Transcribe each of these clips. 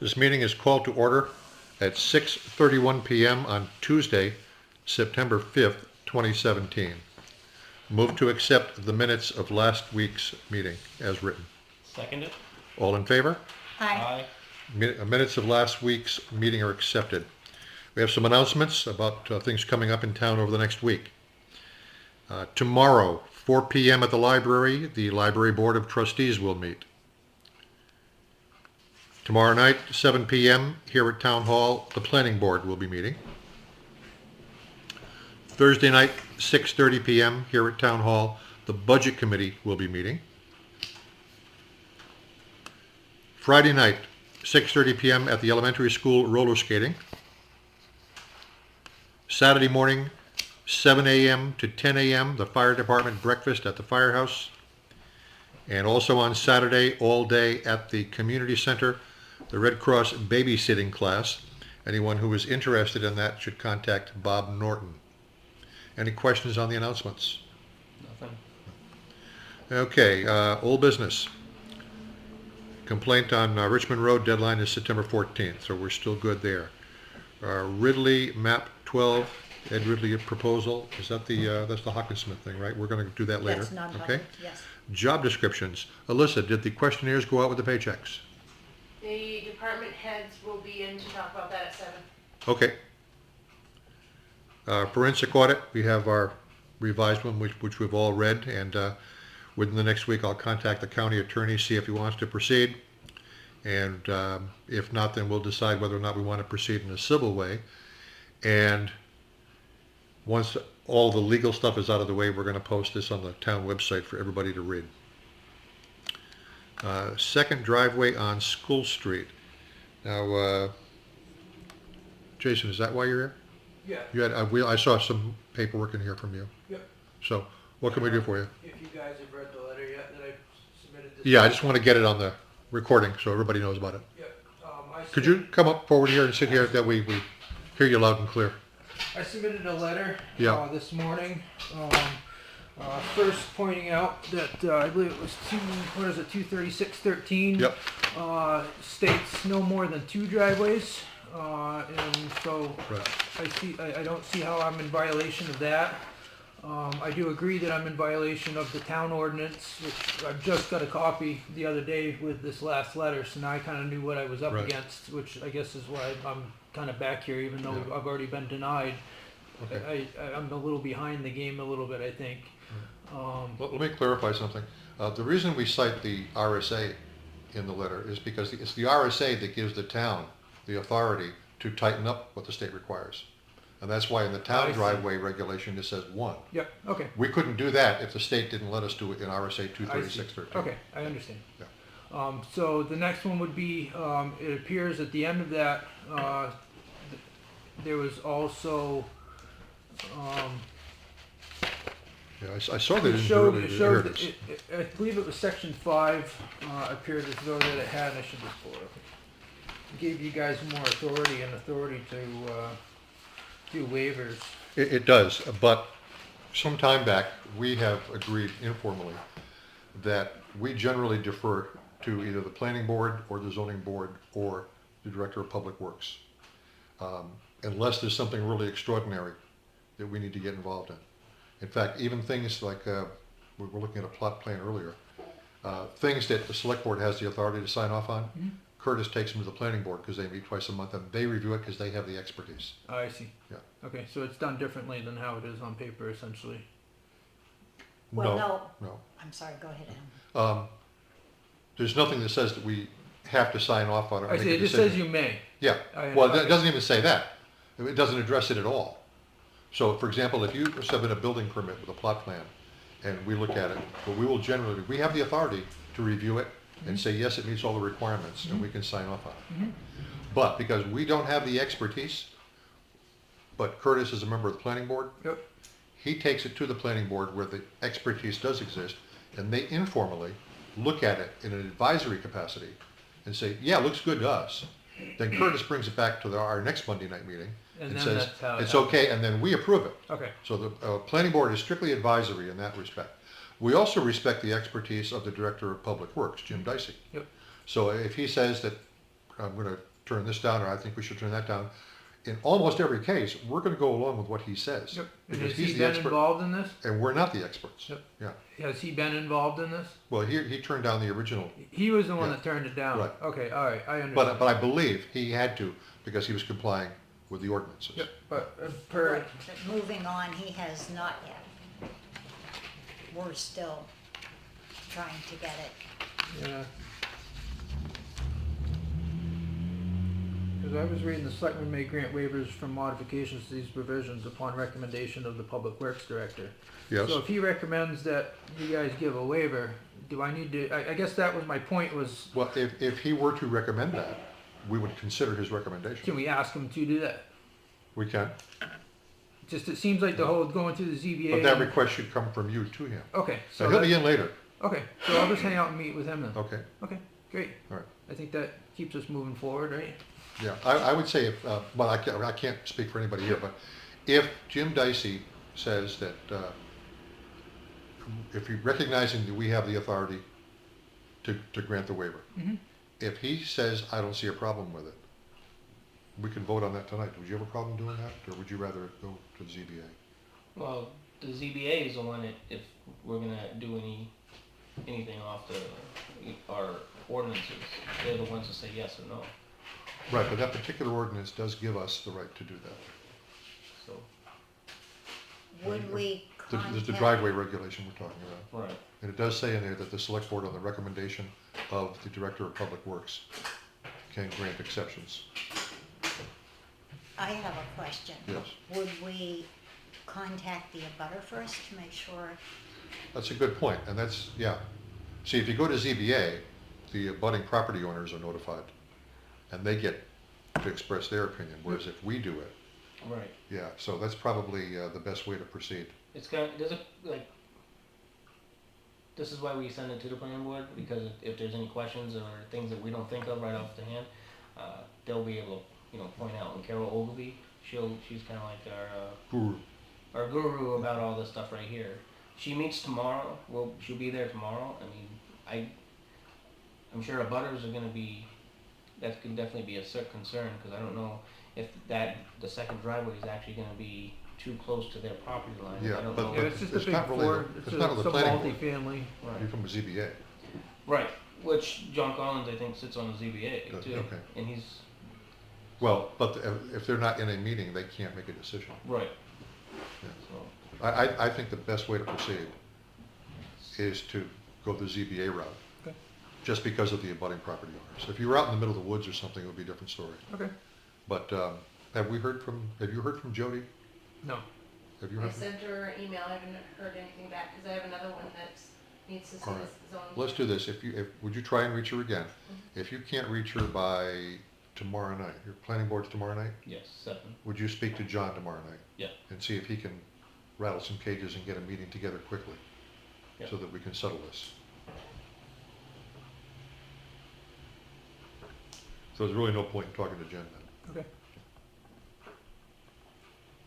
This meeting is called to order at 6:31 p.m. on Tuesday, September 5th, 2017. Move to accept the minutes of last week's meeting as written. Second it? All in favor? Aye. Minutes of last week's meeting are accepted. We have some announcements about things coming up in town over the next week. Tomorrow, 4 p.m. at the Library Board of Trustees will meet. Tomorrow night, 7 p.m. here at Town Hall, the Planning Board will be meeting. Thursday night, 6:30 p.m. here at Town Hall, the Budget Committee will be meeting. Friday night, 6:30 p.m. at the elementary school, roller skating. Saturday morning, 7 a.m. to 10 a.m., the fire department breakfast at the firehouse. And also on Saturday, all day at the community center, the Red Cross babysitting class. Anyone who is interested in that should contact Bob Norton. Any questions on the announcements? Nothing. Okay, old business. Complaint on Richmond Road, deadline is September 14th, so we're still good there. Ridley, map 12, Ed Ridley proposal, is that that's the Hopkins thing, right? We're going to do that later. That's not okay? yes. Job descriptions. Alissa, did the questionnaires go out with the paychecks? The department heads will be in to talk about that at 7. Okay. Forensic audit, we have our revised one, which we've all read, and within the next week I'll contact the county attorney, see if he wants to proceed, and if not, then we'll decide whether or not we want to proceed in a civil way. And once all the legal stuff is out of the way, we're going to post this on the town website for everybody to read. Second driveway on School Street. Now, Jason, is that why you're here? Yeah. You had, I saw some paperwork in here from you. Yep. So, what can we do for you? If you guys have read the letter yet that I submitted this. Yeah, I just want to get it on the recording so everybody knows about it. Yep. Could you come up forward here and sit here that we hear you loud and clear? I submitted a letter Yeah. this morning. First pointing out that I believe it was 23613. Yep. States no more than 2 driveways. And so Right. I don't see how I'm in violation of that. I do agree that I'm in violation of the town ordinance, which I've just got a copy the other day with this last letter, so now I kind of knew what I was up Right. against, which I guess is why I'm kind of back here, even though Yeah. I've already been denied. Okay. I'm a little behind the game a little bit, I think. Let me clarify something. The reason we cite the RSA in the letter is because it's the RSA that gives the town the authority to tighten up what the state requires. And that's why in the I town see. driveway regulation it says 1. Yep, okay. We couldn't do that if the state didn't let us do it in RSA 23613. Okay, I understand. Yeah. So the next one would be, it appears at the end of that, there was also, Yeah, I saw that it in showed, the it showed, that earlier. I believe it was section 5, appeared as though that it had, I should just pull it up. It gave you guys more authority to do waivers. It does, but some time back, we have agreed informally that we generally defer to either the planning board or the zoning board or the director of public works. Unless there's something really extraordinary that we need to get involved in. In fact, even things like, we were looking at a plot plan earlier, things that the select board has the authority to sign off on, Mm-hmm. Curtis takes them to the planning board because they meet twice a month and they review it because they have the expertise. Oh, I see. Yeah. Okay, so it's done differently than how it is on paper, essentially. Well, No. I'm sorry, go ahead, Alan. There's nothing that says that we have to sign off on it. or I make see, a it just decision. says you may. Yeah, I- well, okay. it doesn't even say that. It doesn't address it at all. So, for example, if you submit a building permit with a plot plan, and we look at it, but we will generally, we have the authority to review it and say, yes, it meets all the requirements, and we can sign off on it. But because we don't have the expertise, but Curtis is a member of the planning board, Yep. he takes it to the planning board where the expertise does exist, and they informally look at it in an advisory capacity and say, yeah, it looks good to us. Then Curtis brings it back to our next Monday night meeting And and then says, that's how it it's happens. okay, and then we approve it. Okay. So the planning board is strictly advisory in that respect. We also respect the expertise of the director of public works, Jim Dicey. Yep. So if he says that I'm gonna turn this down, or I think we should turn that down. In almost every case, we're gonna go along with what he says. Yep. And Because has he's he the been expert, involved in this? and we're not the experts. Yep. Yeah. Has he been involved in this? Well, he turned down the original, He was the one Yeah. that turned it down. Right. Okay, all right, I understand. but I believe he had to, because he was complying with the ordinances. Yep, but per, Right, but moving on, he has not yet. We're still trying to get it. yeah. Because I was reading the selectmen may grant waivers from modifications to these provisions upon recommendation of the public works director. Yes, So if he recommends that you guys give a waiver, do I need to, I guess that was my point was, well, if he were to recommend that, we would consider his can recommendation. we ask him to do that? We can, Just, it seems like the whole going through the ZBA. but that and- request should come from you to him. Okay, So so he'll be that, in later, okay, so I'll just hang out and meet with him then. okay, Okay, great. all right. I think that keeps us moving forward, right? Yeah, I would say if, well, I can't speak for anybody here, but if Jim Dicey says that, if he recognizing that we have the authority to grant the waiver, Mhm. if he says, I don't see a problem with it, we can vote on that tonight. Would you have a problem doing that, or would you rather go to the ZBA? Well, the ZBA is the one that, if we're gonna do anything off our ordinances, they're the ones that say yes or no, Right, but that particular ordinance does give us the right to do that. so, Would we There's the contact? driveway regulation we're talking about. right. And it does say in there that the select board, on the recommendation of the director of public works, can grant exceptions. I have a question. Yes, Would we contact the abutter first to make sure? that's a good point, and that's, yeah. See, if you go to ZBA, the abutting property owners are notified, and they get to express their opinion, whereas if we do it, Right. yeah, so that's probably the best way to proceed. It's kind of, this is why we send it to the planning board, because if there's any questions or things that we don't think of right off the hand, they'll be able to, point out. And Carol Ogilvy, she's kind of like Guru. our guru about all this stuff right here. She meets tomorrow. She'll be there tomorrow. I mean, I'm sure abutters are gonna be, that could definitely be a concern, because I don't know if the second driveway is actually gonna be too close to their property line. Yeah, I don't but- know. Yeah, it's just a it's big not really floor, the- it's it's not a the planning board. multi-family. You're Right. from the ZBA. Right, which John Collins, I think, sits on the ZBA Does- too. okay. And he's, Well, but if they're not in a meeting, they can't make a decision. right. Yeah. So, I think the best way to proceed is to go the ZBA route. Okay. Just because of the abutting property owners. If you were out in the middle of the woods or something, it would be a different story. Okay, But have you heard from Jody? no, Have you I heard? sent her an email, I haven't heard anything back, because I have another one that needs to see All right. this zoning. Let's do this. Would you try and reach her again? If you can't reach her by tomorrow night, your planning board's tomorrow night, yes, 7. would you speak to John tomorrow night? Yeah. And see if he can rattle some cages and get a meeting together quickly, Yeah. so that we can settle this. So there's really no point in talking to Jen then. okay.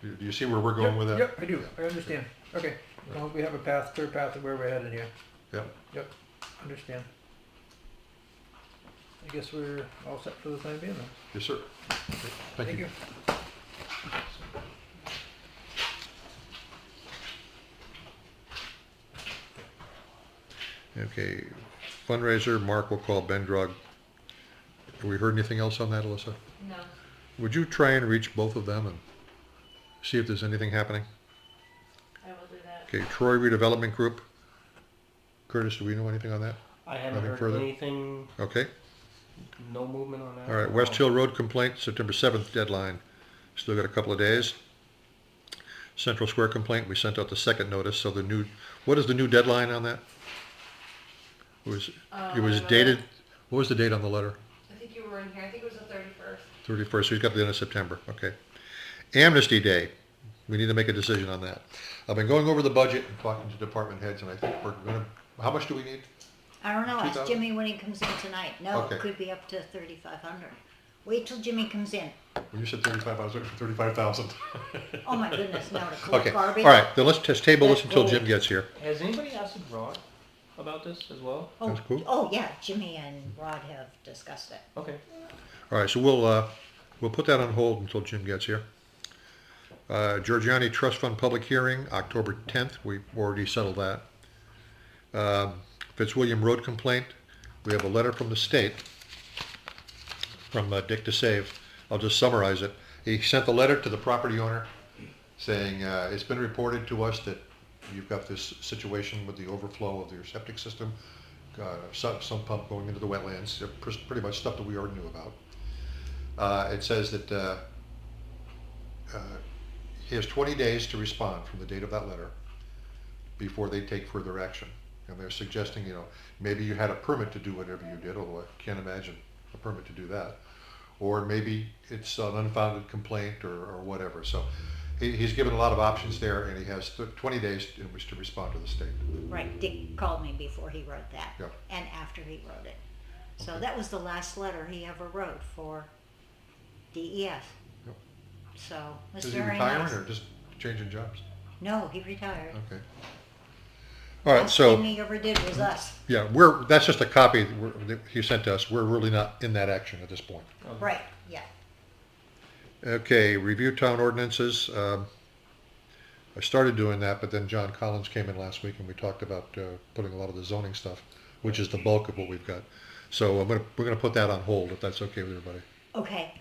Do you see where we're going Yep, with that? Yep, I do, I understand. Okay, well, we have a clear path of where we're headed here. Yep. Yep, understand. I guess we're all set for the time being then. Yes, sir. Okay, Thank you. Okay, fundraiser, Mark will call Ben Drug. Have we heard anything else on that, Alyssa? No, Would you try and reach both of them and see if there's anything happening? I will do that. Okay, Troy Redevelopment Group. Curtis, do we know anything on that? I haven't Nothing heard further? anything, Okay, no movement on that. all right, West Hill Road complaint, September 7th deadline. Still got a couple of days. Central Square complaint, we sent out the second notice, so what is the new deadline on that? It was dated, what was the date on the letter? I think you were in here, I think it was the 31st. 31st, so he's got the end of September, okay. Amnesty Day, we need to make a decision on that. I've been going over the budget and talking to department heads, and I think we're gonna, how much do we need? I don't know, ask 2,000? Jimmy when he comes in tonight. No, Okay. it could be up to 3,500. Wait till Jimmy comes in. When you said 35, I was looking for 35,000. Oh my goodness, no, to collect Okay, all garbage. right, then let's just table this until That's Jim gets here. Has anybody asked Rod about this as well? Oh, That's cool. oh, yeah, Jimmy and Rod have discussed it. Okay. All right, so we'll put that on hold until Jim gets here. Giorgiani Trust Fund public hearing, October 10th. We've already settled that. Fitzwilliam Road complaint. We have a letter from the state, from Dick DeSave. I'll just summarize it. He sent the letter to the property owner saying, it's been reported to us that you've got this situation with the overflow of your septic system, some pump going into the wetlands, pretty much stuff that we already knew about. It says that he has 20 days to respond from the date of that letter before they take further action. And they're suggesting, maybe you had a permit to do whatever you did, although I can't imagine a permit to do that. Or maybe it's an unfounded complaint or whatever. So he's given a lot of options there, and he has 20 days in which to respond to the state. Right, Dick called me before he wrote that, Yep. and after he wrote it. So Okay. that was the last letter he ever wrote for DES. Yep. So it was Is he very retiring nice. or just changing jobs? No, he retired. Okay. All right, Last so, thing he ever did was us. yeah, that's just a copy that he sent to us. We're really not in that action at this point. Right, yeah. Okay, review town ordinances. I started doing that, but then John Collins came in last week and we talked about putting a lot of the zoning stuff, which is the bulk of what we've got. So we're gonna put that on hold, if that's okay with everybody. Okay,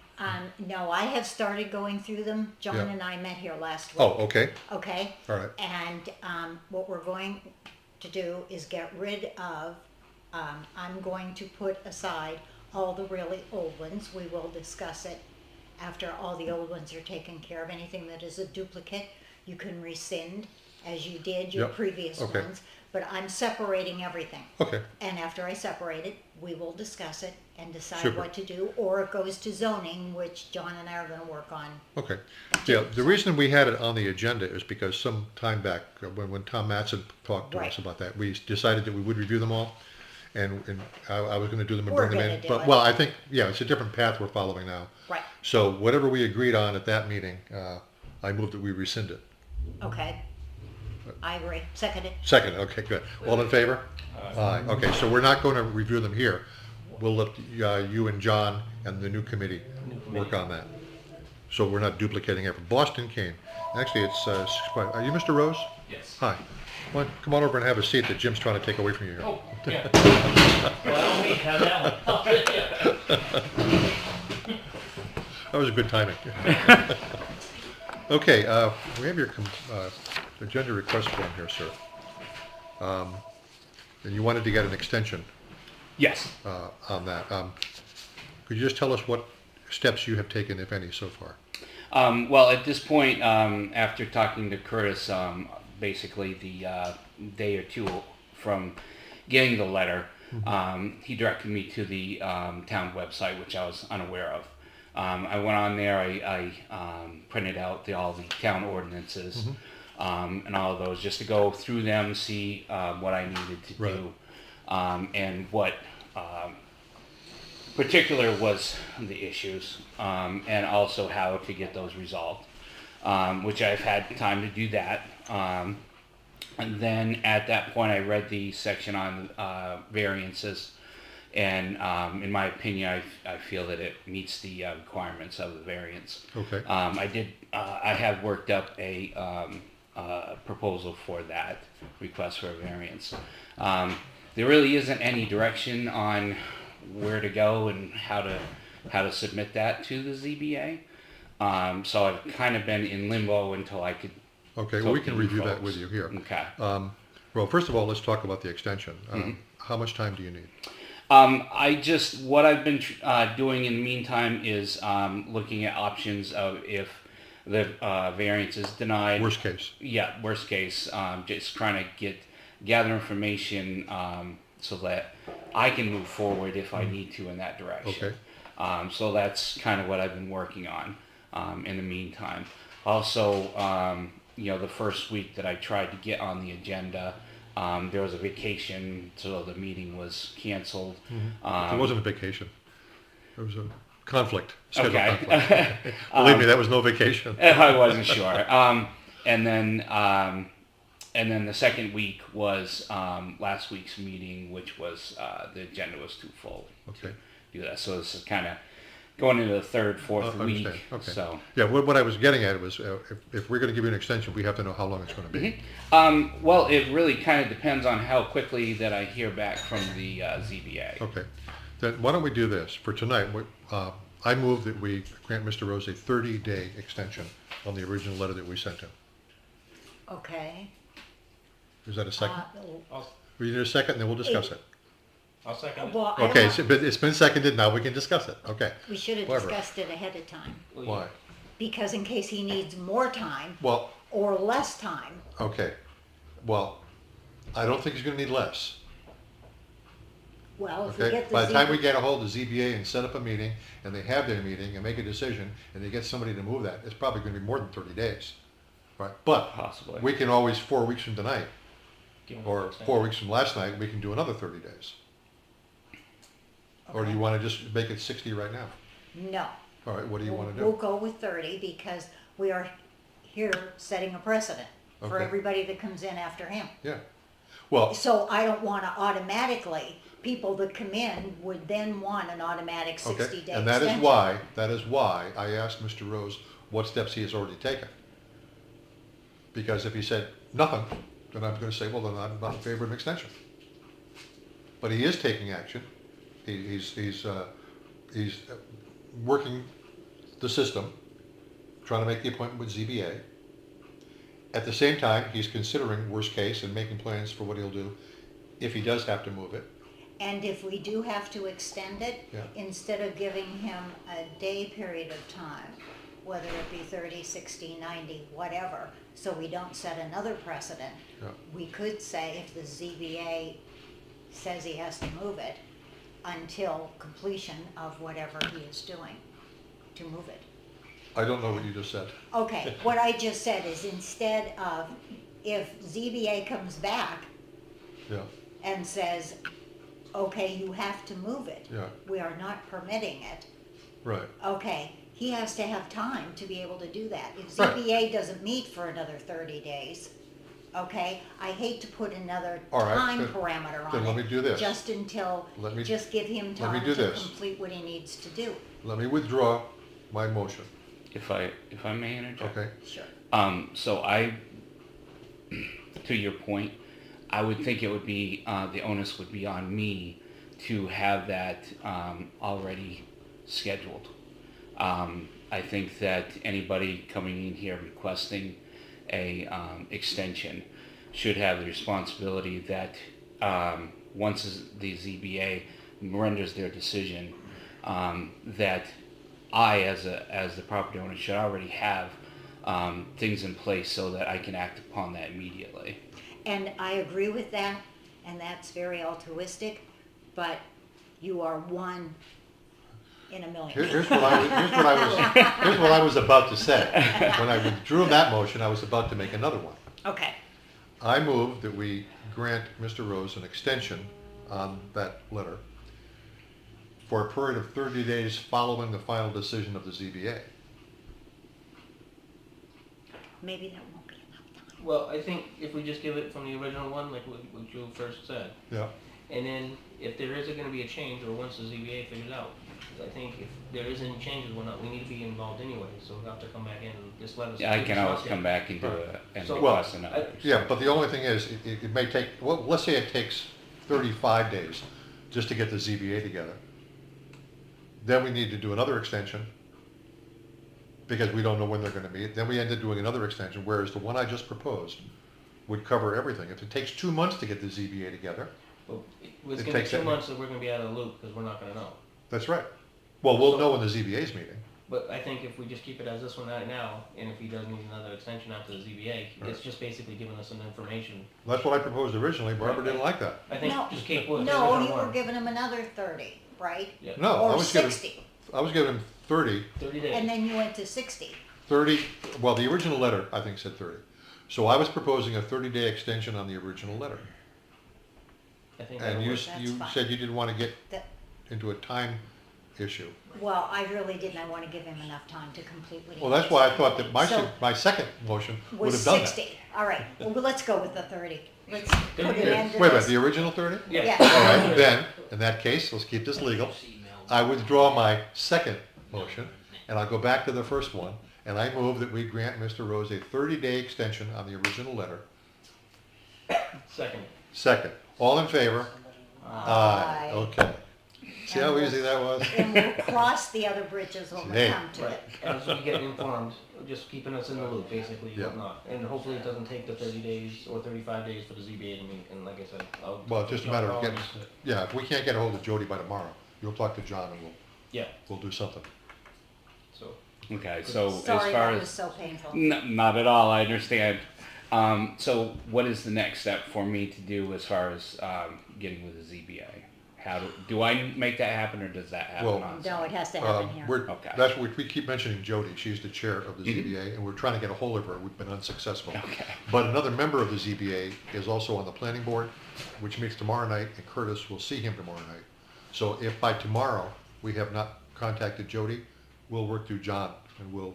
no, I have started going through them. John Yeah. and I met here last week. Oh, okay, Okay? all right, And what we're going to do is get rid of, I'm going to put aside all the really old ones. We will discuss it after all the old ones are taken care of. Anything that is a duplicate, you can rescind as you did your Yep. previous Okay. ones. But I'm separating everything. okay, And after I separate it, we will discuss it and decide Super. what to do. Or it goes to zoning, which John and I are going to work on. okay. Yeah, the reason we had it on the agenda is because some time back, when Tom Matson talked to Right. us about that, we decided that we would review them all. And I was gonna do them and We're bring them gonna in. do But, it. well, I think, yeah, it's a different path we're following now. Right. So whatever we agreed on at that meeting, I moved that we rescind it. Okay. I agree. Seconded. Second, okay, good. All in favor? Aye. Okay, so we're not going to review them here. We'll let you and John and the new committee work on that. So we're not duplicating effort. Boston Kane. Actually, it's 6:05. Are you Mr. Rose? Yes. Hi. Come on over and have a seat that Jim's trying to take away from you here. Oh, yeah. Well, I don't need to have that one. That was a good timing. Okay, we have your agenda request form here, sir. And you wanted to get an extension Yes. on that. Could you just tell us what steps you have taken, if any, so far? Well, at this point, after talking to Curtis, basically the day or two from getting the letter, he directed me to the town website, which I was unaware of. I went on there, I printed out all the town ordinances and all of those, just to go through them, see what I needed to Right. do, and what particular was the issues, and also how to get those resolved, which I've had time to do that. And then at that point, I read the section on variances, and in my opinion, I feel that it meets the requirements of the variance. Okay. I have worked up a proposal for that request for a variance. There really isn't any direction on where to go and how to submit that to the ZBA. So I've kind of been in limbo until I could. Okay, well, we talk can to you review that folks. with you here. Okay. Well, first of all, let's talk about the extension. How much time do you need? What I've been doing in the meantime is looking at options of if the variance is denied. Worst case. Yeah, worst case. Just trying to gather information so that I can move forward if I need to in that direction. Okay. So that's kind of what I've been working on in the meantime. Also, the first week that I tried to get on the agenda, there was a vacation, so the meeting was canceled. It wasn't a vacation. It was a conflict, scheduled Okay. conflict. Believe me, that was no vacation. I wasn't sure. And then the second week was last week's meeting, which was the agenda was too full Okay. to do that. So this is kind of going into the third, fourth Understand. week. Okay. So, Yeah, what I was getting at was, if we're gonna give you an extension, we have to know how long it's gonna be. well, it really kind of depends on how quickly that I hear back from the ZBA. Okay, then why don't we do this, for tonight, I move that we grant Mr. Rose a 30-day extension on the original letter that we sent him. Okay. Is that a second? I'll, We need a second, and then we'll discuss it. I'll second it. Well, I Okay, don't, but it's been seconded, now we can discuss it, okay. we should have Whatever. discussed it ahead of time, Well, you- Why? because in case he needs more time Well, or less time. okay, well, I don't think he's gonna need less, Well, if we okay? get the By the time we ZBA get a hold of ZBA and set up a meeting, and they have their meeting and make a decision, and they get somebody to move that, it's probably gonna be more than 30 days, right? But Possibly. we can always, 4 weeks from tonight, give him or an extension. 4 weeks from last night, we can do another 30 days. Or do you wanna just make it 60 right now? No. All right, what do you wanna We'll do? go with 30 because we are here setting a precedent for Okay. everybody that comes in after him. Yeah, well, So I don't want to automatically, people that come in would then want an automatic 60-day okay, extension. and that is why I asked Mr. Rose what steps he has already taken. Because if he said nothing, then I'm gonna say, well, then I'm not in favor of an extension. But he is taking action. He's working the system, trying to make the appointment with ZBA. At the same time, he's considering worst case and making plans for what he'll do if he does have to move it. And if we do have to extend it, Yeah. instead of giving him a day period of time, whether it be 30, 60, 90, whatever, so we don't set another precedent, Yeah. we could say if the ZBA says he has to move it until completion of whatever he is doing to move it. I don't know what you just said. Okay, what I just said is instead of, if ZBA comes back Yeah, and says, okay, you have to move it, yeah, we are not permitting it, right. okay, he has to have time to be able to do that. If Right. ZBA doesn't meet for another 30 days, okay, I hate to put another All right, time then- parameter on then let me do this. just until, Let me- just give him let me time do to this. complete what he needs to do. Let me withdraw my motion, If I may interject. okay? Sure. So to your point, I would think it would be, the onus would be on me to have that already scheduled. I think that anybody coming in here requesting a extension should have the responsibility that once the ZBA renders their decision, that I, as the property owner, should already have things in place so that I can act upon that immediately. And I agree with that, and that's very altruistic, but you are one in a million. Here's what I was about to say. When I withdrew that motion, I was about to make another one. Okay, I move that we grant Mr. Rose an extension on that letter for a period of 30 days following the final decision of the ZBA. maybe that won't be enough time. Well, I think if we just give it from the original one, like what you first said, Yeah. and then if there is going to be a change, or once the ZBA figures out, I think if there is any changes, we need to be involved anyway, so we'll have to come back in and just let us. Yeah, I can always Yeah. come back and do and So- request Well, another. Yeah, but the only thing is, it may take, well, let's say it takes 35 days just to get the ZBA together. Then we need to do another extension because we don't know when they're gonna meet. Then we end up doing another extension, whereas the one I just proposed would cover everything. If it takes 2 months to get the ZBA together, Well, it's It going to be takes 2 that- months that we're going to be out of the loop because we're not going to know. that's right. Well, we'll know when the ZBA's meeting. But I think if we just keep it as this one right now, and if he does need another extension after the ZBA, Right. it's just basically giving us some information. That's what I proposed originally. Barbara didn't like that. I think No, just keep with the no, original you were one. giving him another 30, right? Yeah. No, I Or was giving 60, him 30. 30 days. and then you went to 60. 30, well, the original letter, I think, said 30. So I was proposing a 30-day extension on the original letter. I think And that'll you, work. That's you fine. said you didn't want to get That- into a time issue. Well, I really didn't, I want to give him enough time to complete what he Well, that's needs why I to thought that So- my second motion would was have done that. 60. All right, well, let's go with the 30. Let's put an Yeah. end to Wait a minute, this. the original 30? Yeah. Yeah. All right, then, in that case, let's keep this legal. I withdraw my second motion, and I'll go back to the first one, and I move that we grant Mr. Rose a 30-day extension on the original letter. Second. Second, all in favor? Aye. Okay. See how easy that was? And we'll cross the other bridges when we Hey. come to it. As we get informed, just keeping us in the loop, basically, Yeah. whatnot. And hopefully it doesn't take the 30 days or 35 days for the ZBA to meet, and like I said, I'll. Well, it's just a matter of getting, I'll- yeah, if we can't get a hold of Jody by tomorrow, you'll talk to John and Yeah, we'll do something. so, Okay, so Sorry as far that was as so painful. not at all, I understand. So what is the next step for me to do as far as getting with the ZBA? How do I make that happen, or does that happen Well, on? No, it has to happen here. Okay. That's what we keep mentioning Jody, she's the chair of the ZBA, and we're trying to get a hold of her, we've been unsuccessful. Okay. But another member of the ZBA is also on the planning board, which meets tomorrow night, and Curtis will see him tomorrow night. So if by tomorrow we have not contacted Jody, we'll work through John, and we'll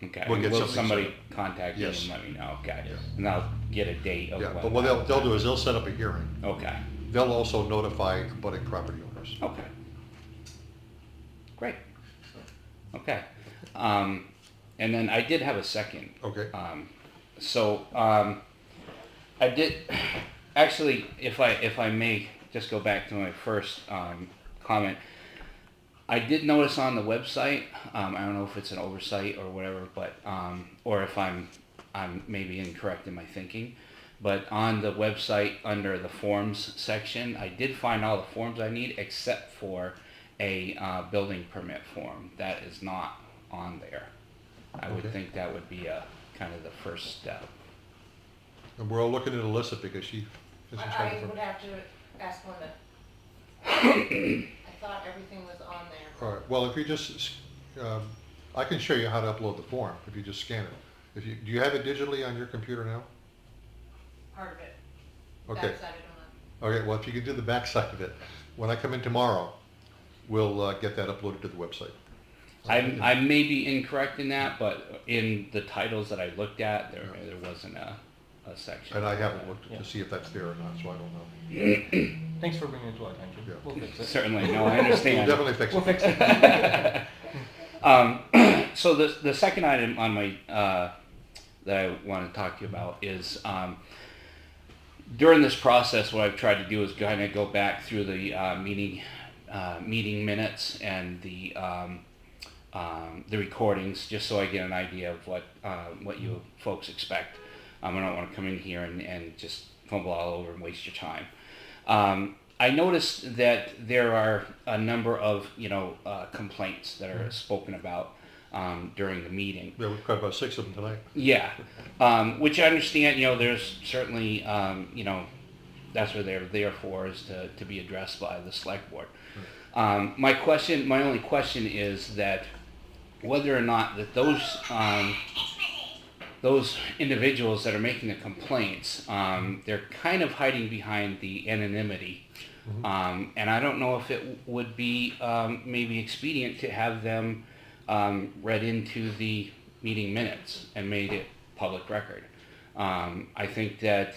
Okay. We'll get Will something somebody set. contact you Yes. and let me know? Okay. Yes. And I'll get a date of yeah, when. but what that- they'll do is they'll set up a hearing. Okay. They'll also notify abutting property owners. Okay. Great. Okay. And then I did have a second. Okay, I did actually, if I may just go back to my first comment. I did notice on the website. I don't know if it's an oversight or whatever, but or if I'm maybe incorrect in my thinking. But on the website under the forms section, I did find all the forms I need except for a building permit form. That is not on there. I would Okay. think that would be a kind of the first step. and we're all looking at Alyssa because she is in charge I of would it. have to ask Linda. I thought everything was on there. All right, well, if you just, I can show you how to upload the form, if you just scan it. Do you have it digitally on your computer now? Part of it. Okay. Backside, I don't know. Okay, well, if you could do the backside of it, when I come in tomorrow, we'll get that uploaded to the website. I may be incorrect in that, but in the titles that I looked at, there wasn't a section. And I haven't looked Yeah. to see if that's there or not, so I don't know. thanks for bringing it to our attention. Yeah. We'll fix it. Certainly, no, I We'll understand. definitely fix We'll it. fix it. So the second item on my that I want to talk to you about is during this process, what I've tried to do is kind of go back through the meeting minutes and the recordings, just so I get an idea of what you folks expect. I don't want to come in here and just fumble all over and waste your time. I noticed that there are a number of complaints that are spoken about during the meeting. Yeah, we've got about 6 of them tonight. Yeah, which I understand. There's certainly that's what they're there for, is to be addressed by the select board. My only question is that whether or not that those individuals that are making the complaints, they're kind of hiding behind the anonymity. And I don't know if it would be maybe expedient to have them read into the meeting minutes and made it public record. I think that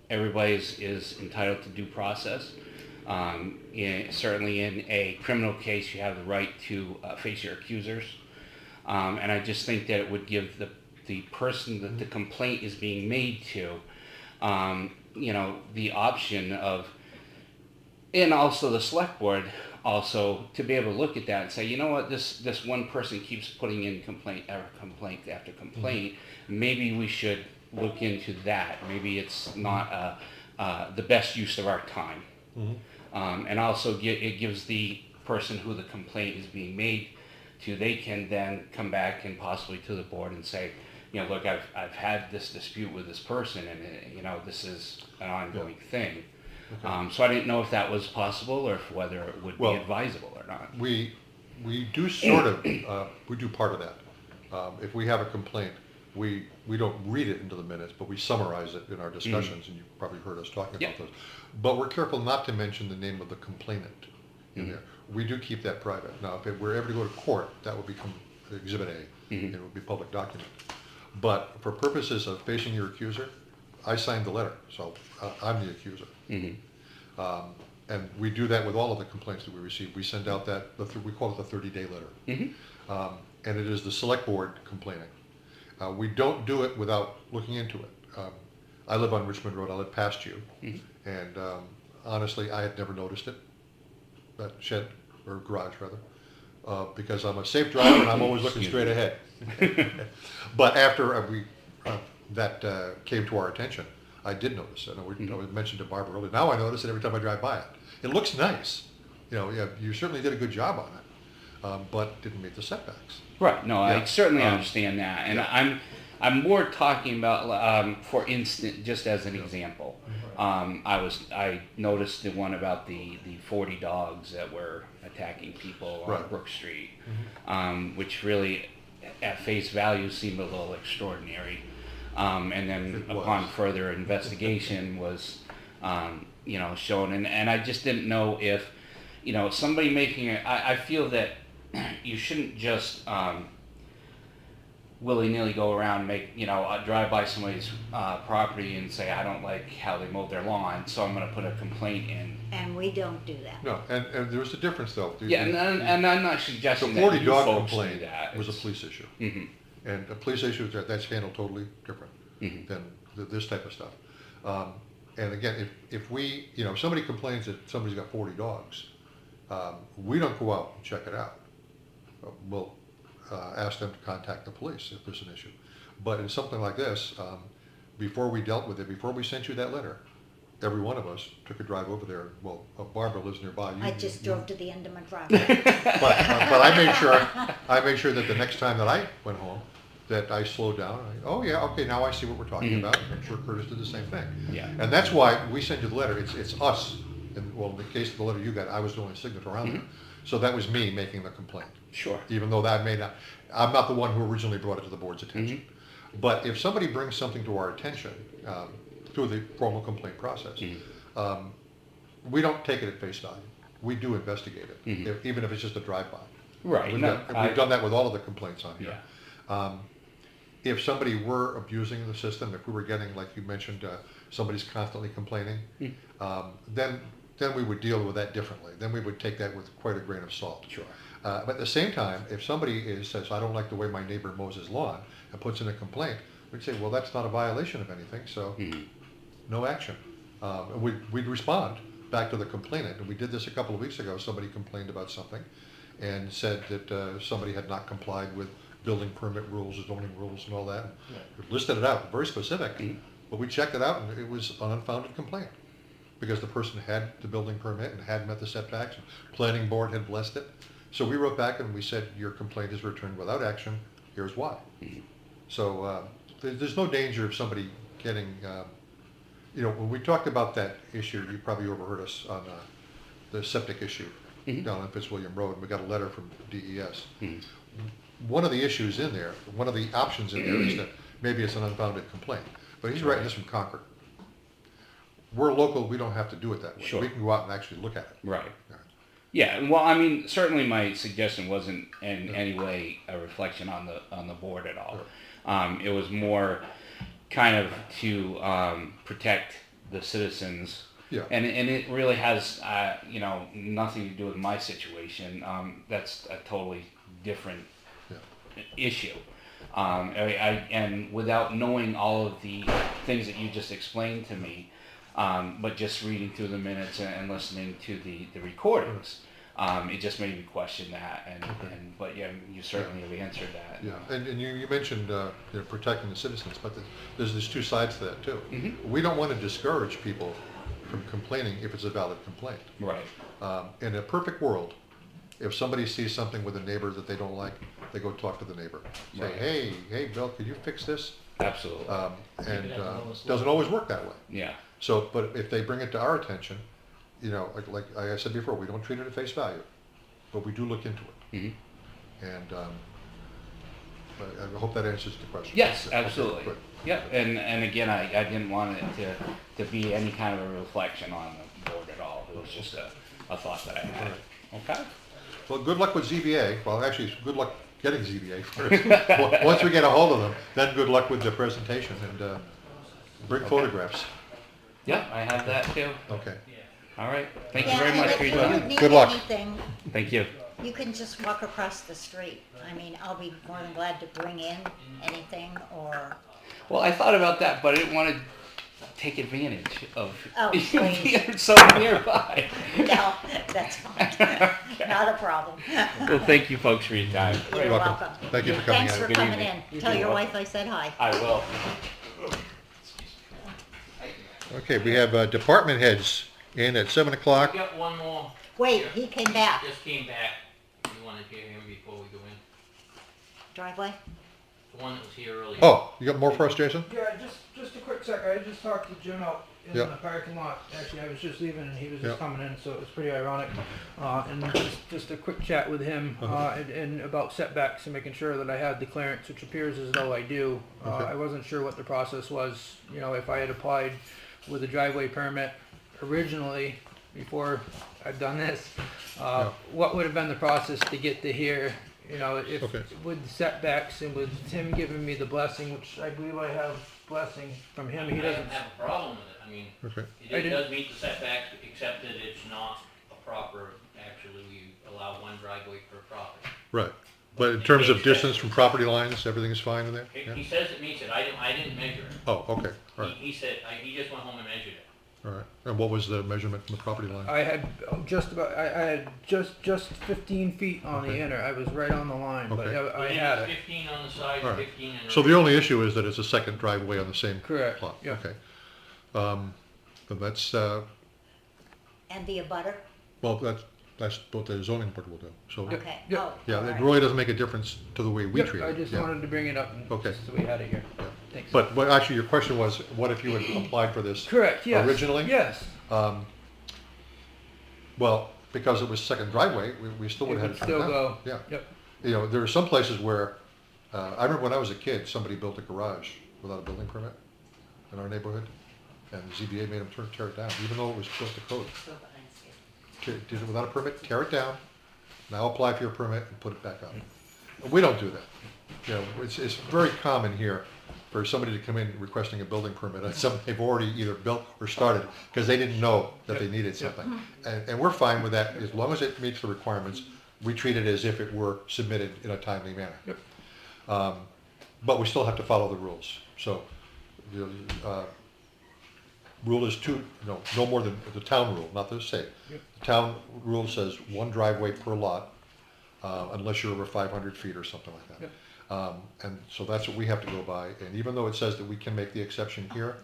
everybody is entitled to due process. Certainly in a criminal case, you have the right to face your accusers. And I just think that it would give the person that the complaint is being made to, the option of, and also the select board also to be able to look at that and say, you know what, this one person keeps putting in complaint after complaint. Maybe we should look into that. Maybe it's not the best use of our time. And also it gives the person who the complaint is being made to, they can then come back and possibly to the board and say, look, I've had this dispute with this person, and this is an ongoing thing. Okay. So I didn't know if that was possible, or whether it would Well, be advisable or not. We do sort of, we do part of that. If we have a complaint, we don't read it into the minutes, but we summarize it in our discussions, and you've probably heard us talking about those. But we're careful not to mention the name of the complainant in there. We do keep that private. Now, if we're ever to go to court, that would become Exhibit A, and it would be public document. But for purposes of facing your accuser, I signed the letter, so I'm the accuser. And we do that with all of the complaints that we receive. We send out that, we call it the 30-day letter. And it is the select board complaining. We don't do it without looking into it. I live on Richmond Road, I live past you, and honestly, I had never noticed it, that shed, or garage rather, because I'm a safe driver and I'm always looking straight ahead. But after that came to our attention, I did notice it. I mentioned to Barbara earlier. Now I notice it every time I drive by it. It looks nice. Yeah, you certainly did a good job on it, but didn't meet the setbacks. Right. No, Yeah. I certainly understand that, and I'm more talking about, for instance, just as an example, I noticed the one about the 40 dogs that were attacking people on Right. Brook Street, which really, at face value, seemed a little extraordinary, and then It was. upon further investigation was, shown, and I just didn't know if, somebody making it. I feel that you shouldn't just willy-nilly go around and make, drive by somebody's property and say, I don't like how they mowed their lawn, so I'm going to put a complaint in. And we don't do that. No, and there's a difference though. Yeah, and I'm not suggesting The that 40 you dog folks complaint do that. was a It's- police issue. Mhm. And a police issue, that's handled totally different Mhm. than this type of stuff. And again, if we, if somebody complains that somebody's got 40 dogs, we don't go out and check it out. We'll ask them to contact the police if there's an issue. But in something like this, before we dealt with it, before we sent you that letter, every one of us took a drive over there. Well, Barbara lives nearby. I just drove to the end of my driveway. But I made sure that the next time that I went home, that I slowed down. Oh yeah, okay, now I see what we're talking about. I'm sure Curtis did the same thing. Yeah. And that's why we send you the letter. It's us. And well, in the case of the letter you got, I was the only signature on it. So that was me making the complaint. Sure. Even though I'm not the one who originally brought it to the board's attention. But if somebody brings something to our attention through the formal complaint process, we don't take it at face value. We do investigate it, even if it's just a drive-by. Right. We've done that with all of the complaints on here. If somebody were abusing the system, if we were getting, like you mentioned, somebody's constantly complaining, then we would deal with that differently. Then we would take that with quite a grain of salt. Sure. But at the same time, if somebody says, I don't like the way my neighbor mows his lawn, and puts in a complaint, we'd say, well, that's not a violation of anything, so no action. We'd respond back to the complainant, and we did this a couple of weeks ago. Somebody complained about something and said that somebody had not complied with building permit rules, zoning rules, and all that. We listed it out, very specific, but we checked it out, and it was an unfounded complaint because the person had the building permit and had met the setbacks, and planning board had blessed it. So we wrote back and we said, your complaint is returned without action, here's why. So there's no danger of somebody getting, when we talked about that issue, you probably overheard us on the septic issue down on Fitzwilliam Road, and we got a letter from DES. One of the issues in there, one of the options in there is that maybe it's an unfounded complaint, but he's writing this from Concord. We're local, we don't have to do it that way. Sure. We can go out and actually look at it. Right. Yeah, well, I mean, certainly my suggestion wasn't in any way a reflection on the board at all. It was more kind of to protect the citizens. Yeah. And it really has nothing to do with my situation. That's a totally different issue. And without knowing all of the things that you just explained to me, but just reading through the minutes and listening to the recordings, it just made me question that. But yeah, you certainly have answered that. Yeah, and you mentioned protecting the citizens, but there's two sides to that too. We don't want to discourage people from complaining if it's a valid complaint. Right. In a perfect world, if somebody sees something with a neighbor that they don't like, they go talk to the neighbor. Say, Right. hey, Bill, could you fix this? Absolutely. And doesn't always work that way. Yeah. So, but if they bring it to our attention, like I said before, we don't treat it at face value, but we do look into it. And I hope that answers the question. Yes, Okay, absolutely. good. Yeah, and again, I didn't want it to be any kind of a reflection on the board at all. It was just a thought that I had. Okay. Well, good luck with ZBA. Well, actually, good luck getting ZBA first. Once we get a hold of them, then good luck with the presentation and bring photographs. Yeah, I have that too. Okay. All right. Thank you Yeah, very and much if for you your time. need Good luck. anything, Thank you. you can just walk across the street. I mean, I'll be more than glad to bring in anything or, Well, I thought about that, but I didn't want to take advantage of Oh, you please. being so nearby. no, that's fine. Not a problem. Well, thank you folks for your time. You're welcome. Thank you for coming Thanks in. for Good coming evening. in. Tell your wife I said hi. I will. Okay, we have department heads in at 7 o'clock. Got one more. Wait, he came back. Just came back. You want to hear him before we go in? Driveway? The one that was here earlier. Oh, you got more for us, Jason? Yeah, just a quick sec. I just talked to Jim out in Yeah. the parking lot. Actually, I was just leaving and he was Yeah. just coming in, so it was pretty ironic. And just a quick chat with him and about setbacks and making sure that I had the clearance, which appears as though I do. Okay. I wasn't sure what the process was. You know, if I had applied with a driveway permit originally before I've done this, what would have been the process to get to here? You know, if Okay. with setbacks and with him giving me the blessing, which I believe I have blessing from him, he I doesn't. don't have a problem with it. I mean, Okay. I it didn't- does meet the setbacks, except that it's not a proper, actually, we allow one driveway per property. Right. But in terms of distance from property lines, everything is fine in there? He Yeah? he says it meets it. I didn't measure it. Oh, okay, all right, He said, he just went home and measured it. all right. And what was the measurement from the property line? I had just about. I had just 15 feet on Okay. the inner. I was right on the line, but Okay. I It had was it. 15 on the side, All right. 15 in the So the rear. only issue is that it's a second driveway on the same Correct. plot? Yeah. Okay. Then that's, And the abutter? well, that's what the zoning board will do, so. Okay. Yep. Oh, Yeah, all it right. really doesn't make a difference to the way we Yep, treat it. I just yeah. wanted to bring it up. And Okay. So we had it here. Yeah. Thanks. But actually, your question was, what if you had applied for this? Correct. Yes. Originally? Yes. Well, because it was second driveway, we still It would have would had to turn still it down. go. Yeah. Yep. You know, there are some places where, I remember when I was a kid, somebody built a garage without a building permit in our neighborhood, and the ZBA made them tear it down, even though it was built to code. Did it without a permit, tear it down, now apply for your permit and put it back up. We don't do that. You know, it's very common here for somebody to come in requesting a building permit on something they've already either built or started, because they didn't know that they needed something. And we're fine with that, as long as it meets the requirements, we treat it as if it were submitted in a timely manner. Yep. But we still have to follow the rules. So, the rule is no more than, the town rule, not the state. Yep. The town rule says one driveway per lot, unless you're over 500 feet or something like that. Yep. And so that's what we have to go by, and even though it says that we can make the exception here,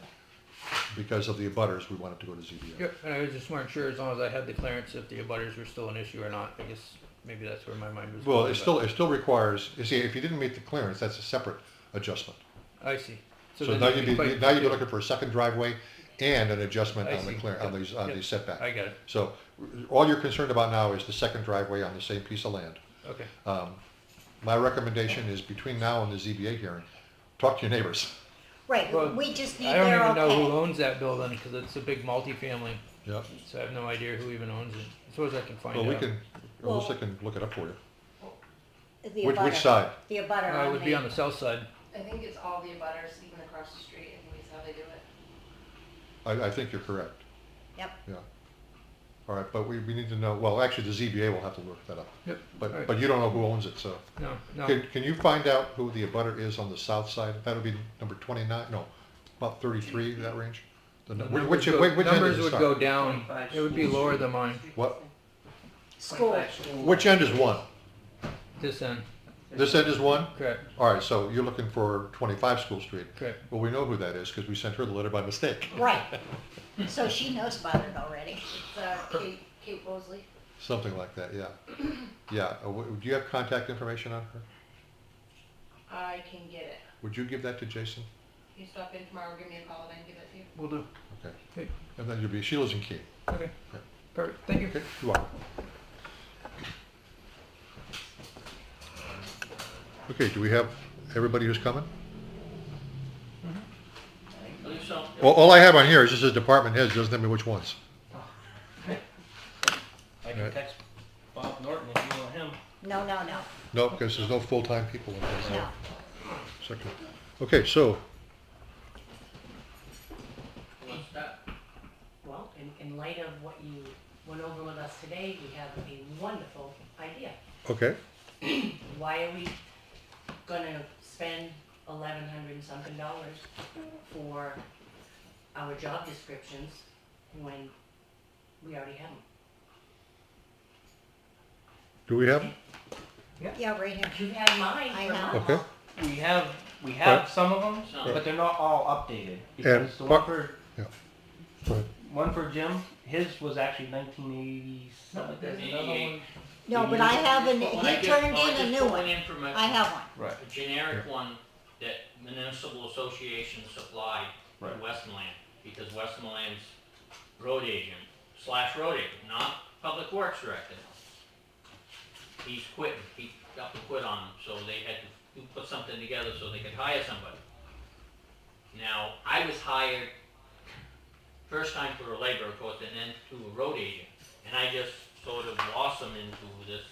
because of the abutters, we wanted to go to ZBA. Yep. And I just weren't sure as long as I had the clearance if the abutters were still an issue or not. I guess maybe that's where my mind was. Well, going, it still requires, you see, if you didn't meet the clearance, that's a separate adjustment. but I see. So then now it'd be quite- now you'd be looking for a second driveway and an adjustment I on the see. clear, on Yep. these, on Yep. these setbacks. I get it. So all you're concerned about now is the second driveway on the same piece of land. Okay. My recommendation is between now and the ZBA hearing, talk to your neighbors. Right, Well, we just need I don't their even know who okay. owns that building because it's a big multifamily, Yeah. so I have no idea who even owns it. I suppose I can find Well, out. we can, Well- Alyssa can look it up for you. The Which abutter. side? The abutter It on would be on the south side. I think it's all the abutters, even across the street, I think is how they do it. I think you're correct. Yep. Yeah. All right, but we need to know, well, actually, the ZBA will have to look that up. Yep. But, All right. but you don't know who owns it, so. No. Can you find out who the abutter is on the south side? That would be number 29, no, about 33, that range? The Which numbers end go- does numbers it would start? go down. It would be lower than mine. What, School. which end is one? This end. This end is one? Correct. All right, so you're looking for 25 School Street. Correct. Well, we know who that is because we sent her the letter by mistake. Right. So she knows about it already. It's Kate Bosley. Something like that, yeah. Yeah, do you have contact information on her? I can get it. Would you give that to Jason? You stop in tomorrow, give me a call, and I can give it to you. We'll do. Okay. Okay. And then you'll be, she lives in Keene. Okay. Yeah. Perfect. Thank you. Okay, you are. Okay, do we have everybody who's coming? I believe so. Well, all I have on here is just his department heads, doesn't tell me which ones. I can Right. text Bob Norton if you want him. No. No, because there's no full-time people in this. No. Second. Okay, so, What's that? Well, in light of what you went over with us today, we have a wonderful idea. Okay, Why are we gonna spend $1,100 and something for our job descriptions when we already have them? do we have them? Yeah, right here. You've had mine I for have. months. Okay, We have Right. some of them, Some. but they're not all updated. Because the one for, go ahead. one for Jim, his was actually 1980 something. There's another one. 88. No, but I have an, When I he just- turned when I in a just new put one. in from I have one. Right. a generic one that municipal association supplied to Right. Westmoreland, because Westmoreland's road agent / road agent, not public works director. He's quitting, he got to quit on them, so they had to put something together so they could hire somebody. Now, I was hired first time for a laborer, of course, and then to a road agent, and I just sort of blossomed into this,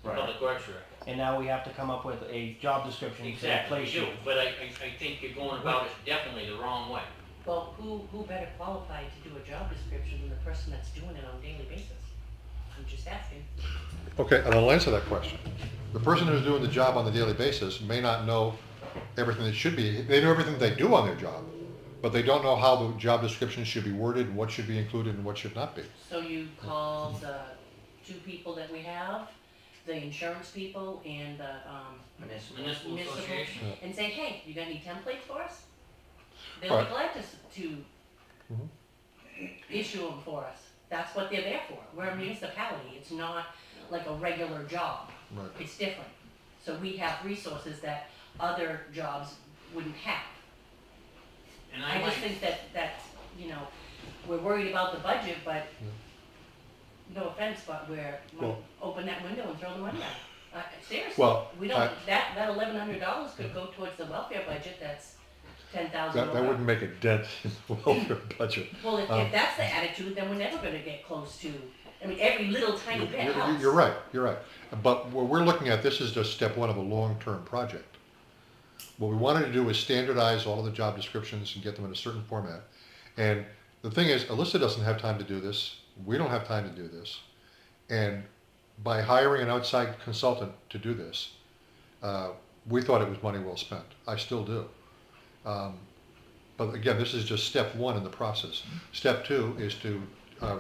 Right. public works director. And now we have to come up with a job description to Exactly, replace you you. do, but I think you're going about it definitely the wrong way. Well, who better qualified to do a job description than the person that's doing it on a daily basis? I'm just asking. Okay, and I'll answer that question. The person who's doing the job on the daily basis may not know everything that should be, they know everything they do on their job, but they don't know how the job description should be worded, and what should be included and what should not be. So you call the two people that we have, the insurance people and the, Municipal association. and say, hey, you got any templates for us? They'll Right. be glad to Mhm. issue them for us. That's what they're there for. We're a municipality. It's not like a regular job. Right. It's different. So we have resources that other jobs wouldn't have. And I I just might, think that, you know, we're worried about the budget, but no offense, but Well- open that window and throw the money out. Seriously, Well, we don't, that $1,100 could go towards the welfare budget, that's $10,000 That wouldn't make a dent in the welfare budget. Well, if that's the attitude, then we're never gonna get close to, I mean, every little tiny bit helps. You're right, you're right. But what we're looking at, this is just step one of a long-term project. What we wanted to do was standardize all of the job descriptions and get them in a certain format. And the thing is, Alissa doesn't have time to do this, we don't have time to do this. And by hiring an outside consultant to do this, we thought it was money well spent. I still do. But again, this is just step one in the process. Step two is to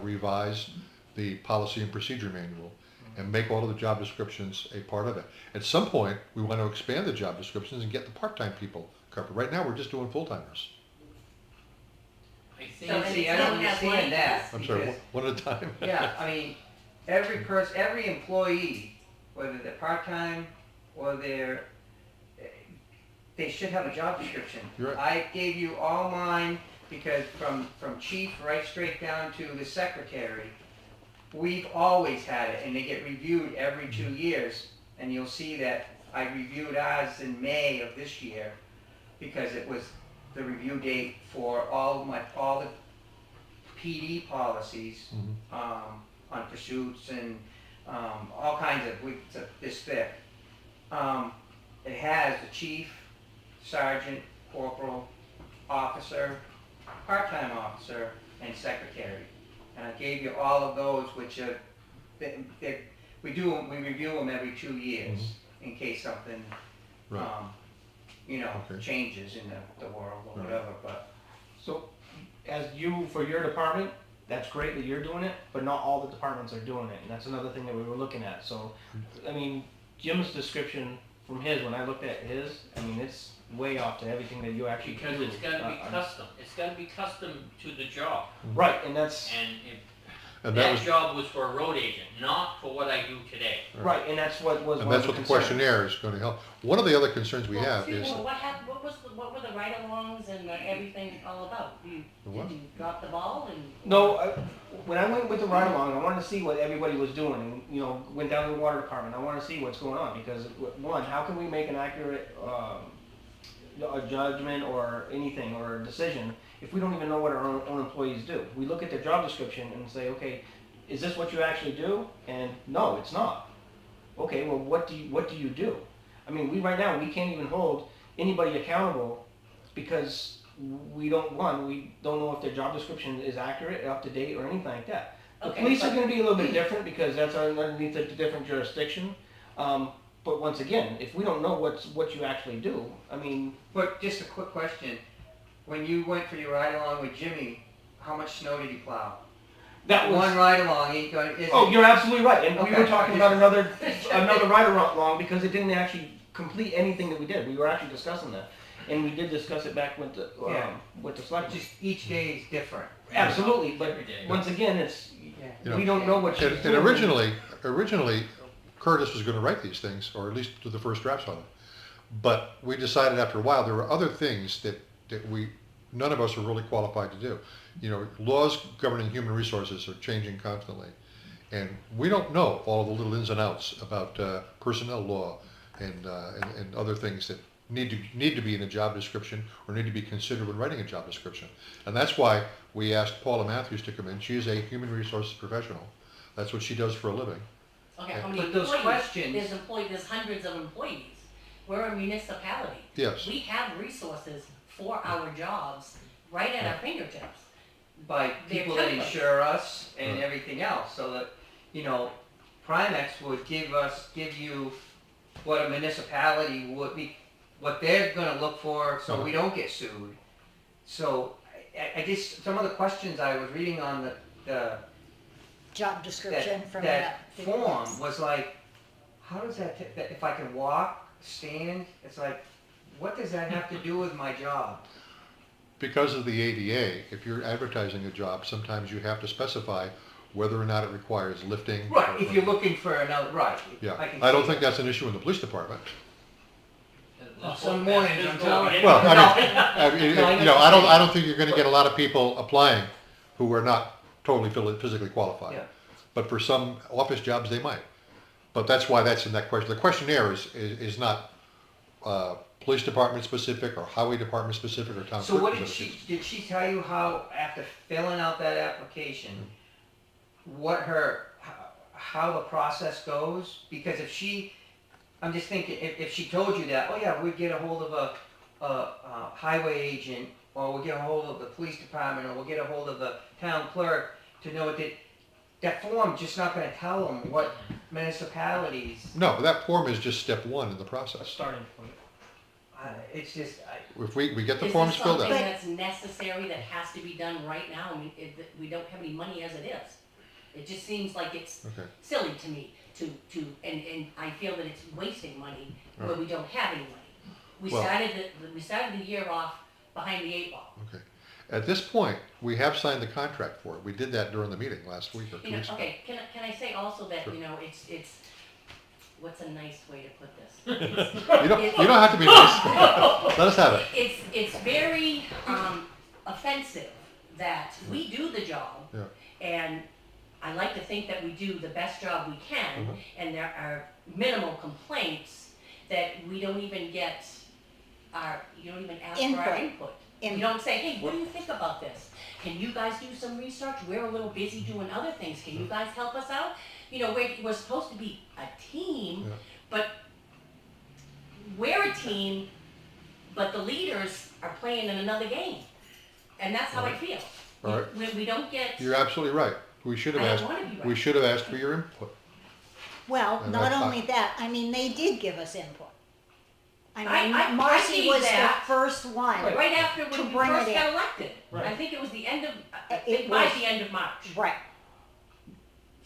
revise the policy and procedure manual and make all of the job descriptions a part of it. At some point, we want to expand the job descriptions and get the part-time people covered. Right now, we're just doing full-timers. I So, think, and See, I you don't don't have money understand that. I'm sorry, because- one at a time? Yeah, I mean, every employee, whether they're part-time or they should have a job description. You're right. I gave you all mine because from chief right straight down to the secretary, we've always had it and they get reviewed every 2 years. And you'll see that I reviewed ours in May of this year because it was the review date for all the PD policies, Mhm. on pursuits and, all kinds of, it's this thick. It has the chief, sergeant, corporal, officer, part-time officer, and secretary. And I gave you all of those, which are, we review them every 2 years in case something, Right. Okay. changes in the world or Right. whatever, but. So, as you, for your department, that's great that you're doing it, but not all the departments are doing it, and that's another thing that we were looking at, so, I mean, Jim's description from his, when I looked at his, I mean, it's way off to everything that you actually do. because it's gotta be custom, it's gotta be custom to the job. Right, and that's, And if And that that was, job was for a road agent, not for what I do today. right, and that's what was and one of that's the what the concerns. questionnaire is going to help. One of the other concerns we Well, have see, is, well, what happened, what were the ride-alongs and everything all about? The what? Did you drop the ball and? No, when I went with the ride along, I wanted to see what everybody was doing, and, you know, went down to the water department, I wanted to see what's going on, because, one, how can we make an accurate, a judgment or anything, or a decision, if we don't even know what our own employees do? We look at their job description and say, okay, is this what you actually do? And no, it's not. Okay, well, what do you do? I mean, right now, we can't even hold anybody accountable because we don't know if their job description is accurate, up to date, or anything like that. The Okay, police are but- going to be a little bit different because that's underneath a different jurisdiction. But once again, if we don't know what you actually do, I mean, But just a quick question, when you went for your ride along with Jimmy, how much snow did you plow? that was. One ride along ain't gonna, is Oh, you're absolutely right, and we Okay. were talking about another ride along because it didn't actually complete anything that we did. We were actually discussing that, and we did discuss it back with the Yeah. Selectmen. just each day is different. Absolutely, but Every day. once again, it's You know, we don't know what she's And doing. originally, Curtis was gonna write these things, or at least do the first drafts on them. But we decided after a while, there were other things that none of us are really qualified to do. You know, laws governing human resources are changing constantly. And we don't know all the little ins and outs about personnel law and other things that need to be in a job description or need to be considered when writing a job description. And that's why we asked Paula Matthews to come in. She is a human resources professional. That's what she does for a living. Okay, how many But those employees? questions- There's hundreds of employees. We're a municipality. Yes. We have resources for our jobs right at our fingertips. By They're people that templates. insure us and Right. everything else, so that, you know, Primex would give you what a municipality would be, what they're gonna look for, so we don't get sued. So, I just, some of the questions I was reading on the Job description from that the form was like, how does that, if I can walk, stand, it's like, what does that have to do with my job? Because of the ADA, if you're advertising a job, sometimes you have to specify whether or not it requires lifting. Right, if you're looking for another, right. Yeah, can I don't see think that. that's an issue in the police department. Some mornings I'm telling you. Well, I mean, No, I you know know, what you're I don't think you're gonna get a lot of people applying who are not totally physically qualified. Yeah. But for some office jobs, they might. But that's why that's in that question. The questionnaire is not, police department specific or highway department specific or town So clerk what did specific. did she tell you how, after filling out that application, how the process goes? Because I'm just thinking, if she told you that, oh yeah, we'd get a hold of a highway agent, or we'll get a hold of the police department, or we'll get a hold of the town clerk to know that form just not gonna tell them what municipalities, No, but that form is just step one in the a process. starting point. it's just, If we get the Is forms this filled something out. that's necessary that has to be done right now? I mean, we don't have any money as it is. It just seems like it's Okay. silly to me and I feel that it's wasting money where we don't have any money. We Well- started the year off behind the 8 ball. Okay. At this point, we have signed the contract for it. We did that during the meeting last week or 2 You know, weeks ago. okay, can I say also that, Sure. you know, it's, what's a nice way to put this? You don't have to be nice. Let us have it. It's very offensive that we do the job, Yeah. and I like to think that we do the best job we can, Mhm. and there are minimal complaints that we don't even get you don't even ask for our input. You don't say, hey, what do you think about this? Can you guys do some research? We're a little busy doing other things. Can you guys help us out? You know, we're supposed to be a team, Yeah. but we're a team, but the leaders are playing in another game. And that's how I feel. All right. We don't get, You're absolutely right. We should have I asked, don't wanna be right. we should have asked for your input. Well, And not that's only fine. that, I mean, they did give us input. I mean, I Marcy see was that. the first one. right after To when we bring first it got in. elected. Right. I think it was the end of, I It think by was- the end of March. Right,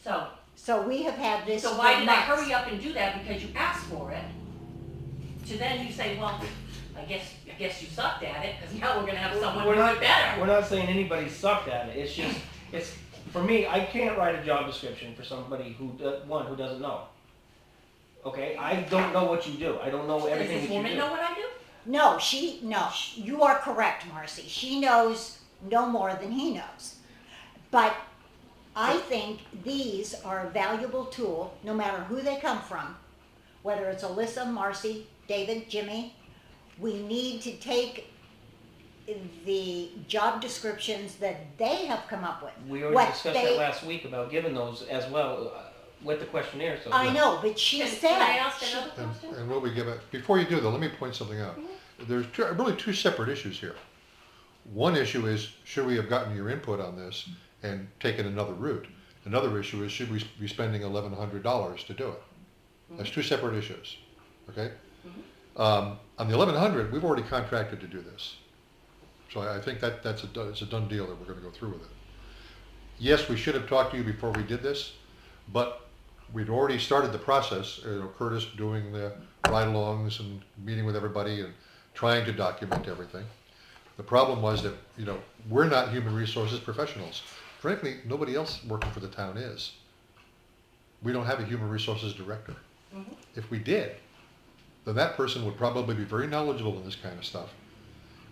So, so we have had this so for why did I months. hurry up and do that? Because you asked for it. To then you say, well, I guess you sucked at it, because now we're gonna have someone We're do not it better. We're not saying anybody sucked at it. It's just for me. I can't write a job description for somebody who doesn't know. Okay, I don't know what you do. I don't know Does everything this that you woman do. know what I do? No, you are correct, Marcy. She knows no more than he knows. But I think these are a valuable tool, no matter who they come from, whether it's Alissa, Marcy, David, Jimmy. We need to take the job descriptions that they have come up with. We already What discussed they- that last week about giving those as well with the questionnaire. So I know, but she Can said. I ask she- another question? And will we give it, before you do though, let me point something out. There's really two separate issues here. One issue is, should we have gotten your input on this and taken another route? Another issue is, should we be spending $1,100 to do it? That's two separate issues, okay? On the 1,100, we've already contracted to do this. So I think it's a done deal that we're gonna go through with it. Yes, we should have talked to you before we did this, but we'd already started the process, Curtis doing the ride-alongs and meeting with everybody and trying to document everything. The problem was that, we're not human resources professionals. Frankly, nobody else working for the town is. We don't have a human resources director. If we did, then that person would probably be very knowledgeable in this kind of stuff.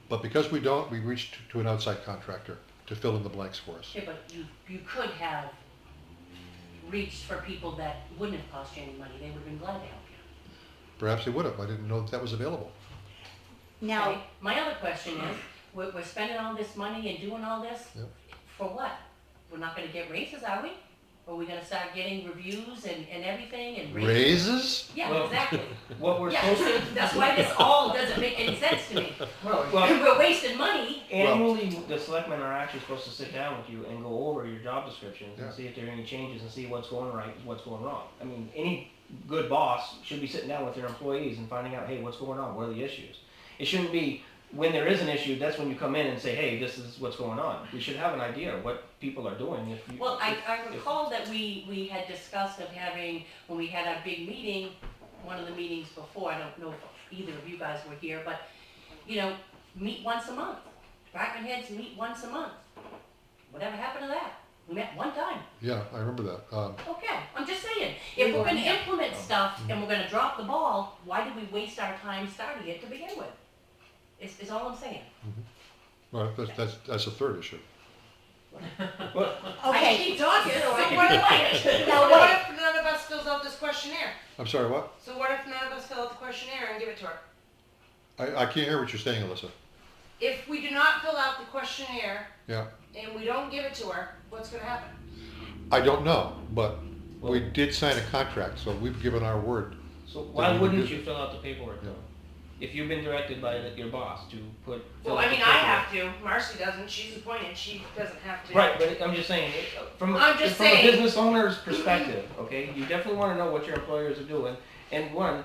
But because we don't, we reached to an outside contractor to fill in the blanks for us. Yeah, but you could have reached for people that wouldn't have cost you any money. They would have been glad to help you. Perhaps they would have. I didn't know that was available. Now, Okay, my other question is, we're spending all this money and doing all this, Yep. for what? We're not gonna get raises, are we? Or are we gonna start getting reviews and everything and raises? Raises? Yeah, Well, exactly. What we're Yeah, supposed to, that's why this all doesn't make any sense to me. well, We're wasting money. annually, the selectmen are actually supposed to sit down with you and go over your job descriptions and Yeah. see if there are any changes and see what's going right, what's going wrong. I mean, any good boss should be sitting down with their employees and finding out, hey, what's going on, what are the issues? It shouldn't be, when there is an issue, that's when you come in and say, hey, this is what's going on. We should have an idea of what people are doing if you. Well, I recall that we had discussed of having, when we had our big meeting, one of the meetings before, I don't know if either of you guys were here, but, meet once a month. Department heads meet once a month. Whatever happened to that? We met one time. Yeah, I remember that. Okay, I'm just saying, if we're gonna implement stuff and we're gonna drop the ball, why did we waste our time starting it to begin with? Is all I'm saying. Well, that's a third issue. I okay, keep talking, so I'm running away. now What wait, if none of us fills out this questionnaire? I'm sorry, what? So what if none of us fill out the questionnaire and give it to her? I can't hear what you're saying, Alyssa. If we do not fill out the questionnaire Yeah. and we don't give it to her, what's gonna happen? I don't know, but we did sign a contract, so we've given our word. So why we wouldn't did you it. fill out the paperwork Yeah. though? If you've been directed by your boss to fill Well, out I the mean, I paperwork. have to, Marcy doesn't, she's appointed, she doesn't have to. Right, but I'm just saying, from I'm just a saying. business owner's perspective, okay, you definitely wanna know what your employers are doing. And one,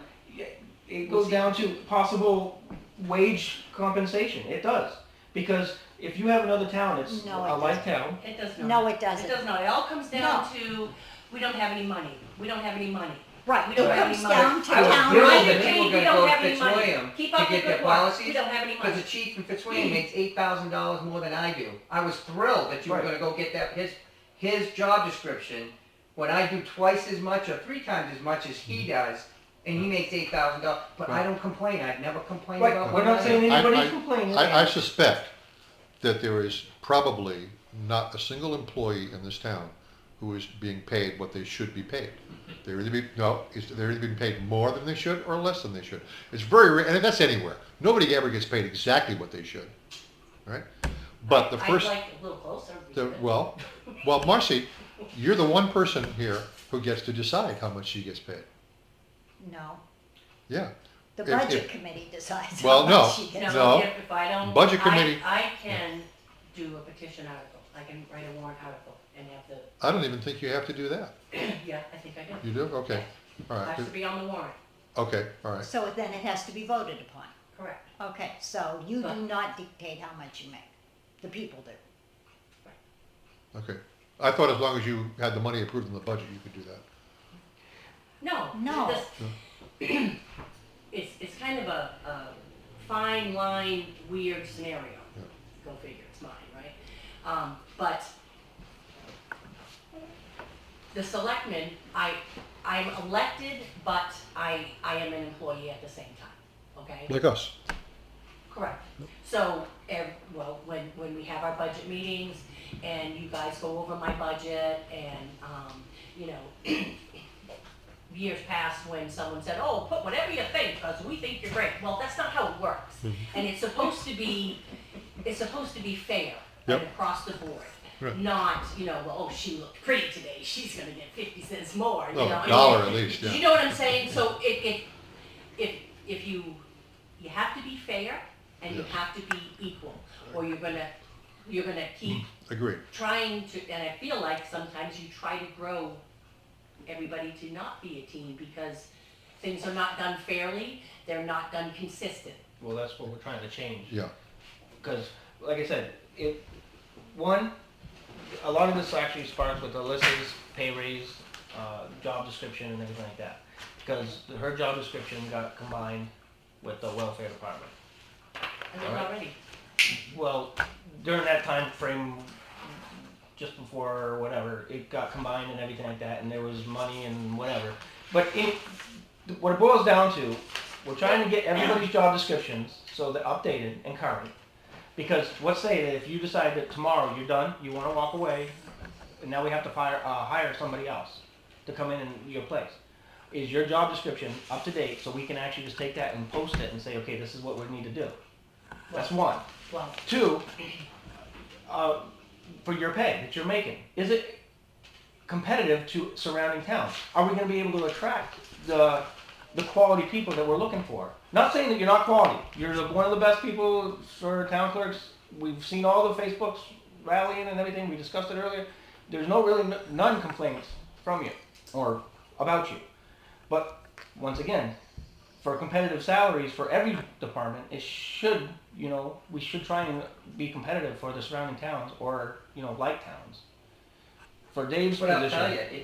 it goes down to possible wage compensation, it does. Because if you have another town, it's No, it a like town, It does not. no, it doesn't. It does not. It all comes down to, we don't have any money. We don't have any money. Right, We it don't have comes any money. down to I was town thrilled meeting. that they were We gonna don't go have to any money. Fitzwilliam Keep to up the get their good work. policies. We don't have any Because money. the chief from Fitzwilliam makes $8,000 more than I do. I was thrilled that you were Right. gonna go get that, his job description, when I do twice as much or 3 times as much as he does, and he makes $8,000, but I don't complain, I've never complained right, about we're what not I saying do. anybody's complaining. I suspect that there is probably not a single employee in this town who is being paid what they should be paid. They're either being paid more than they should or less than they should. It's very rare, and that's anywhere. Nobody ever gets paid exactly what they should, right? But the first, I'd like a little closer. well, Marcy, you're the one person here who gets to decide how much she gets paid. No, Yeah. the If- budget if- committee decides Well, how no. much she gets. No. If I don't. Budget committee- I can do a petition article. I can write a warrant article and have the, I don't even think you have to do that. yeah, I think I do. You do? Okay. All right. Has to be on the warrant, Okay, all right. So then it has to be voted upon. correct. Okay, so you do not dictate how much you make. The people do. Okay. I thought as long as you had the money approved in the budget, you could do that. No. No. It's kind of a fine line, weird scenario. Yeah. Go figure, it's mine, right? But the selectmen, I'm elected, but I am an employee at the same time, okay? Like us. Correct. So, well, when we have our budget meetings and you guys go over my budget and, years past when someone said, oh, put whatever you think because we think you're great. Well, that's not how it works. And it's supposed to be fair and Yep. across the board. Right. Not, well, oh, she looked pretty today. She's going to get 50 cents more. Oh, and $1 at least, yeah. You know what I'm saying? So if you have to be fair, and you Yes. have to be equal, or you're gonna keep Agreed. trying to, and I feel like sometimes you try to grow everybody to not be a team because things are not done fairly, they're not done consistent. Well, that's what we're trying to change. Yeah. Because, like I said, a lot of this actually starts with Alyssa's pay raise, job description and everything like that. Because her job description got combined with the welfare department. And they're not ready. Well, during that time frame, just before or whatever, it got combined and everything like that, and there was money and whatever. But what it boils down to, we're trying to get everybody's job descriptions so they're updated and current. Because let's say that if you decide that tomorrow you're done, you want to walk away, and now we have to hire somebody else to come in your place. Is your job description up to date so we can actually just take that and post it and say, okay, this is what we need to do? That's one. Well, Two, for your pay that you're making, is it competitive to surrounding towns? Are we going to be able to attract the quality people that we're looking for? Not saying that you're not quality. You're one of the best people for town clerks. We've seen all the Facebooks rallying and everything. We discussed it earlier. There's none complaints from you or about you. But once again, for competitive salaries for every department, we should try and be competitive for the surrounding towns or, like towns. For Dave's But I'll position, tell you,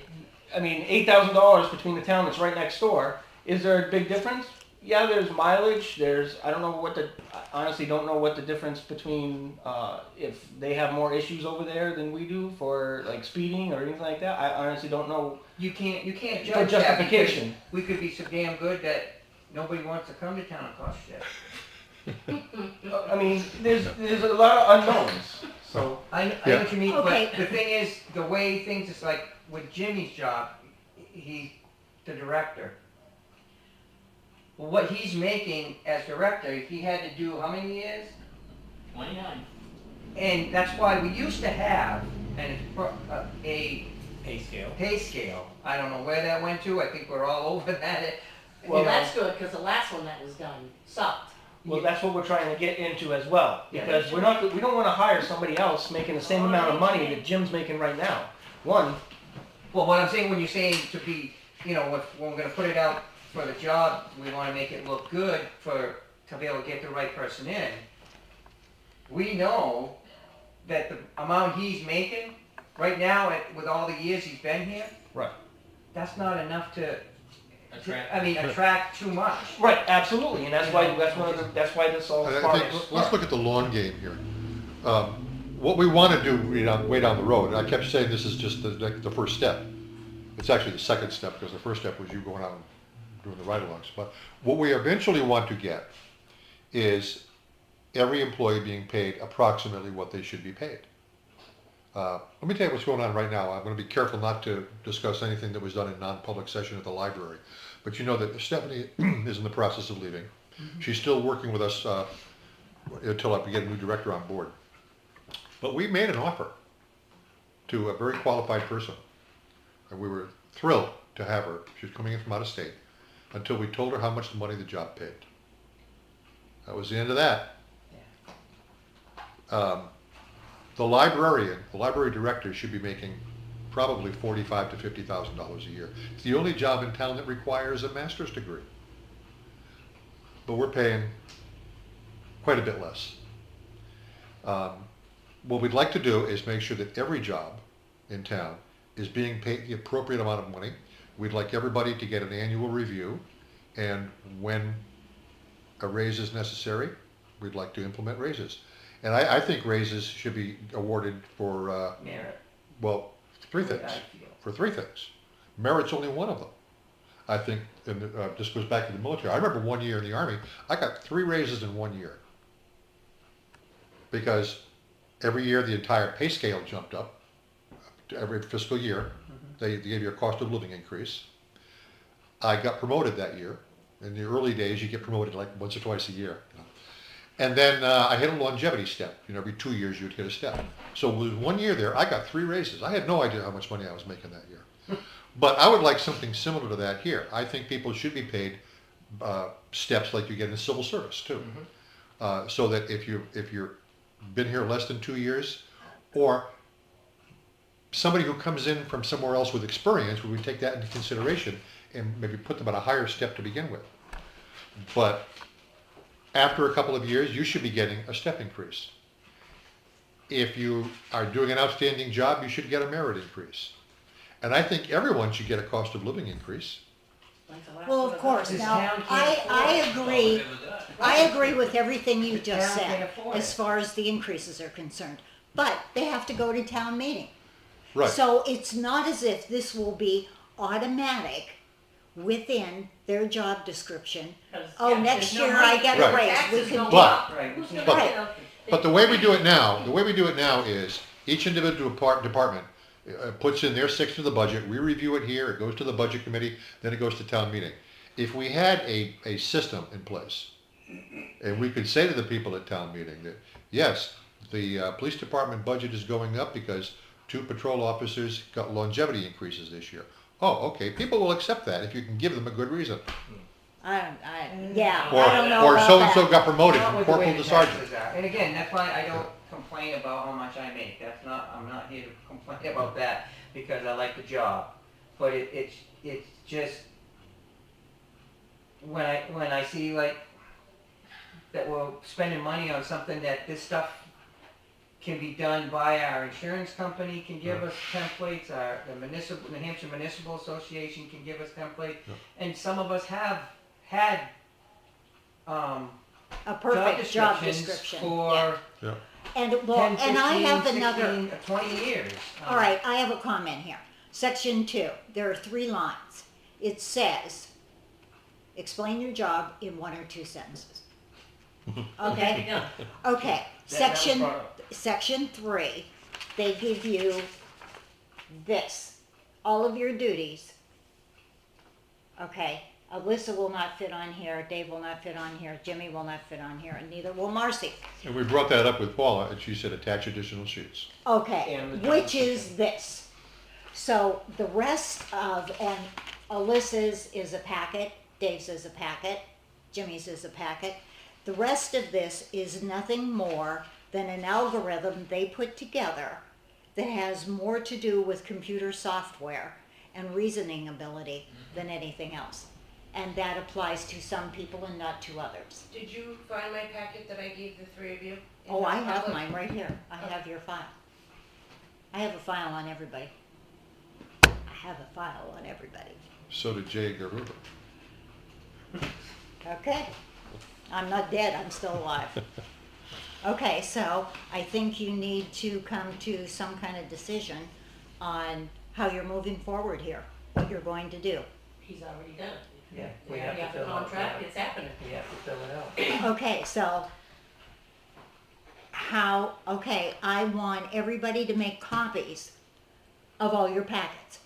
I mean, $8,000 between the town that's right next door. Is there a big difference? Yeah, there's mileage. I honestly don't know what the difference between, if they have more issues over there than we do for like speeding or anything like that. I honestly don't know. you can't For judge that because justification. we could be so damn good that nobody wants to come to town and cost shit. I mean, there's a lot of unknowns. So I know Yeah. what you mean, Okay. but the thing is, the way things is like with Jimmy's job, he's the director. Well, what he's making as director, he had to do how many years? 29. And that's why we used to have a pay scale. pay scale. I don't know where that went to. I think we're all over that. well, that's good, because the last one that was done sucked. Well, that's what we're trying to get into as well, because we don't want to hire somebody else making the same amount of money that Jim's making right now. One, Well, what I'm saying, when you're saying to be, when we're going to put it out for the job, we want to make it look good to be able to get the right person in. We know that the amount he's making right now, with all the years he's been here, Right. that's not enough to Attract. attract too much. Right, absolutely, and that's why this all I think, started. let's look at the long game here. What we want to do way down the road, and I kept saying this is just the first step. It's actually the second step, because the first step was you going out and doing the ride-alongs. But what we eventually want to get is every employee being paid approximately what they should be paid. Let me tell you what's going on right now. I'm going to be careful not to discuss anything that was done in non-public session at the library. But you know that Stephanie is in the process of leaving. Mm-hmm. She's still working with us until I get a new director on board. But we made an offer to a very qualified person. And we were thrilled to have her. She was coming in from out of state, until we told her how much money the job paid. That was the end of that. The library director should be making probably $45,000 to $50,000 a year. It's the only job in town that requires a master's degree. But we're paying quite a bit less. What we'd like to do is make sure that every job in town is being paid the appropriate amount of money. We'd like everybody to get an annual review, and when a raise is necessary, we'd like to implement raises. And I think raises should be awarded for, Merit. well, three things. For three things. Merit's only one of them. I think, and this goes back to the military. I remember one year in the Army, I got 3 raises in 1 year. Because every year the entire pay scale jumped up. Every fiscal year, they gave you a cost of living increase. I got promoted that year. In the early days, you get promoted like once or twice a year. And then I hit a longevity step. Every 2 years you would get a step. So with 1 year there, I got 3 raises. I had no idea how much money I was making that year. But I would like something similar to that here. I think people should be paid steps like you get in the civil service too. so that if you're been here less than 2 years, or somebody who comes in from somewhere else with experience, we would take that into consideration and maybe put them at a higher step to begin with. But after a couple of years, you should be getting a step increase. If you are doing an outstanding job, you should get a merit increase. And I think everyone should get a cost of living increase. When's the last Well, one of that- course, This now, town can't I afford agree, Okay with that. I agree with everything you just town can't said, afford as it. far as the increases are concerned. But they have to go to town meeting. Right. So it's not as if this will be automatic within their job description. 'Cause, Oh, yeah, next there's no year I money. get Right. a raise, we Taxes can go do. But- it. Right, who's gonna but- pay those? But the way we do it now is each individual department puts in their section of the budget. We review it here. It goes to the budget committee. Then it goes to town meeting. If we had a system in place, and we could say to the people at town meeting that yes, the police department budget is going up because 2 patrol officers got longevity increases this year. Oh, okay. People will accept that if you can give them a good reason. Yeah, Or I don't know or about so and so that. got promoted Not from with the way corporal the to sergeant. taxes are. And again, that's why I don't complain about how much I make. I'm not here to complain about that because I like the job. But it's just, when I see like, that we're spending money on something that this stuff can be done by our insurance company, can give us templates, the New Hampshire Municipal Association can give us templates. Yeah. And some of us have had, A job perfect job descriptions description. for Yeah. And, 10, well, 15, and I have 16, another, 20 years. all right, I have a comment here. Section 2, there are 3 lines. It says, explain your job in 1 or 2 sentences. Okay? Yeah. Okay, That was section, brought up. section 3, they give you this, all of your duties. Okay, Alissa will not fit on here, Dave will not fit on here, Jimmy will not fit on here, and neither will Marcy. And we brought that up with Paula, and she said attach additional sheets. Okay, And the job which is description. this. So the rest of, and Alyssa's is a packet, Dave's is a packet, Jimmy's is a packet. The rest of this is nothing more than an algorithm they put together that has more to do with computer software and reasoning ability than anything else. And that applies to some people and not to others. Did you find my packet that I gave the 3 of you? in Oh, I have public? mine right here. I Okay. have your file. I have a file on everybody. I have a file on everybody. So did Jay Garuba. Okay? I'm not dead, I'm still alive. Okay, so I think you need to come to some kind of decision on how you're moving forward here, what you're going to do. He's already done it. Yeah, We already have the contract, it's happening. We have to fill it out. Okay, so okay, I want everybody to make copies of all your packets.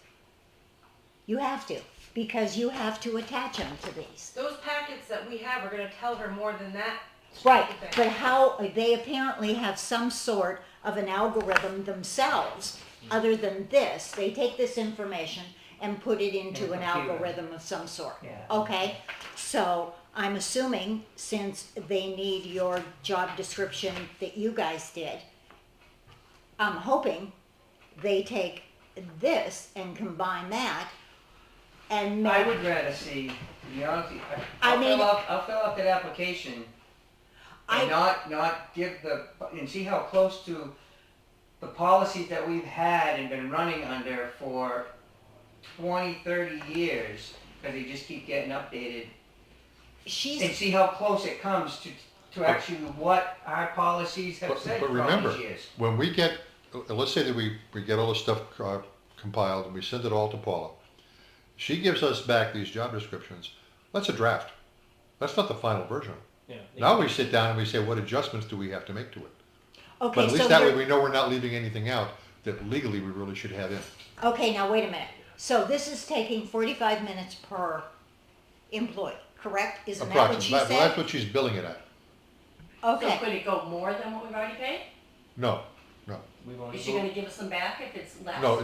You have to, because you have to attach them to these. Those packets that we have are gonna tell her more than that. Right, stupid but thing. how, they apparently have some sort of an algorithm themselves, other than this. They take this information and put it into In an a computer. algorithm of some sort. Yeah. Okay, so I'm assuming since they need your job description that you guys did, I'm hoping they take this and combine that and make. I would rather see, to be honest with you, I mean- I'll fill out that application and not give and see how close to the policies that we've had and been running under for 20, 30 years, because they just keep getting updated, and She's, see how close it comes to actually what our policies have said But for all remember, these years. when we get, let's say that we get all this stuff compiled and we send it all to Paula. She gives us back these job descriptions. That's a draft. That's not the final version. Yeah. Now we sit down and we say, what adjustments do we have to make to it? But okay, at least so that way you're, we know we're not leaving anything out that legally we really should have in. okay, now wait a minute. So this is taking 45 minutes per employee, correct? Isn't that what she Approximately. Well, that's said? what she's billing it at. So Okay, could it go more than what we've already paid? No, We've only Is she gonna give us some back if it's less? no,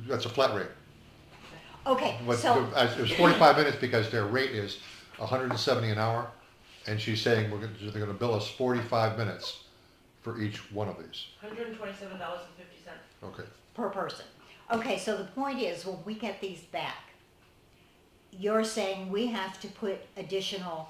that's a flat rate. okay, But so, it was 45 minutes because their rate is 170 an hour. and she's saying they're gonna bill us 45 minutes for each one of these. $127.50. Okay. per person. Okay, so the point is, when we get these back, you're saying we have to put additional,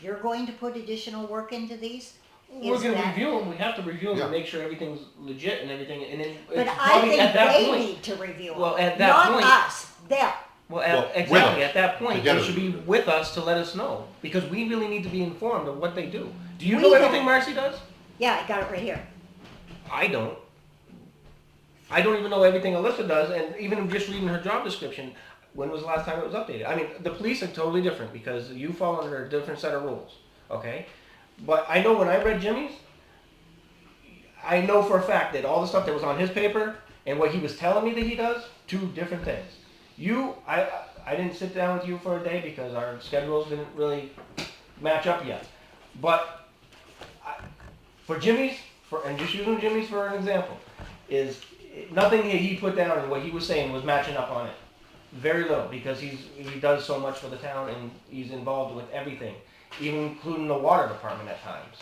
you're going to put additional work into these? We're Is gonna that- review them, we have to review them Yeah. and make sure everything's legit and everything, and then But it's I probably think at that they point. need to review them. Well, at that Not point- us, them. Well, Well, with exactly, them. at that point, Together. they should be with us to let us know, because we really need to be informed of what they do. Do you We know don't. everything Marcy does? Yeah, I got it right here. I don't. I don't even know everything Alissa does, and even just reading her job description, when was the last time it was updated? I mean, the police are totally different, because you fall under a different set of rules, okay? But I know when I read Jimmy's, I know for a fact that all the stuff that was on his paper and what he was telling me that he does, two different things. I didn't sit down with you for a day because our schedules didn't really match up yet. But for Jimmy's, and just using Jimmy's for an example, is nothing that he put down and what he was saying was matching up on it. Very little, because he does so much for the town and he's involved with everything, even including the water department at times.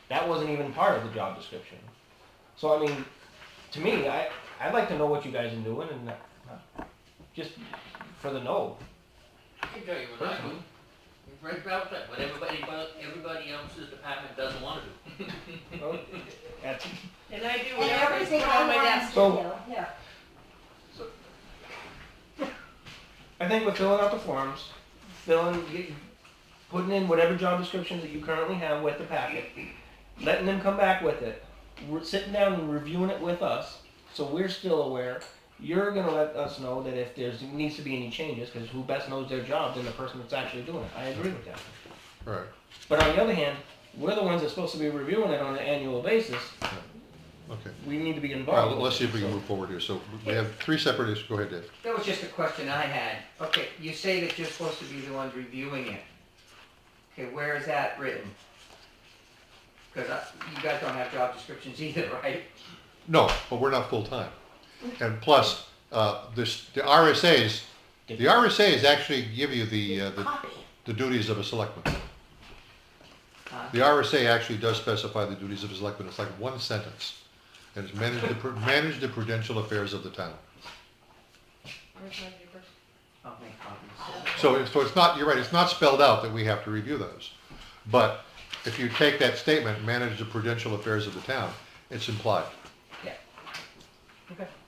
That wasn't even part of the job description. So I mean, to me, I'd like to know what you guys are doing, and just for the know. I can tell you what I do. It's right about that, what everybody else's department doesn't want to do. Oh, that's- And I do And whatever is everything put on my I desk. want So- to do, yeah. I think with filling out the forms, putting in whatever job descriptions that you currently have with the packet, letting them come back with it, we're sitting down and reviewing it with us, so we're still aware. You're gonna let us know that if there needs to be any changes, because who best knows their job than the person that's actually doing it. I agree with that. All right. But on the other hand, we're the ones that's supposed to be reviewing it on an annual basis. Okay. We need to be All involved. right, let's see if we can move forward here. So we have three separate issues. Go ahead, Dave. That was just a question I had. Okay, you say that you're supposed to be the ones reviewing it. Okay, where is that written? Because you guys don't have job descriptions either, right? No, but we're not full-time. And plus, the RSAs actually give you the duties of a selectman. The RSA actually does specify the duties of a selectman. It's like one sentence. And it's manage the prudential affairs of the town. Where's my papers? I'll make copies. So it's not, you're right, it's not spelled out that we have to review those. But if you take that statement, manage the prudential affairs of the town, it's implied.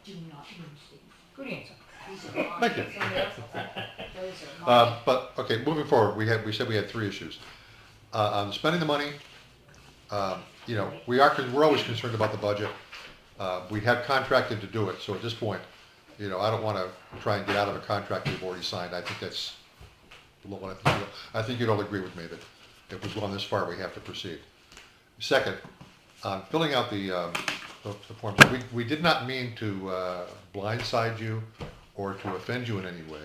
Do not lose these. Good answer. These are mine. Thank you. Somebody else's. Those are mine. But, okay, moving forward, we said we had three issues. On spending the money, you know, we're always concerned about the budget. We have contracted to do it, so at this point, you know, I don't wanna try and get out of a contract we've already signed. I think that's, I think you'd all agree with me that if we've gone this far, we have to proceed. Second, on filling out the forms, we did not mean to blindside you or to offend you in any way.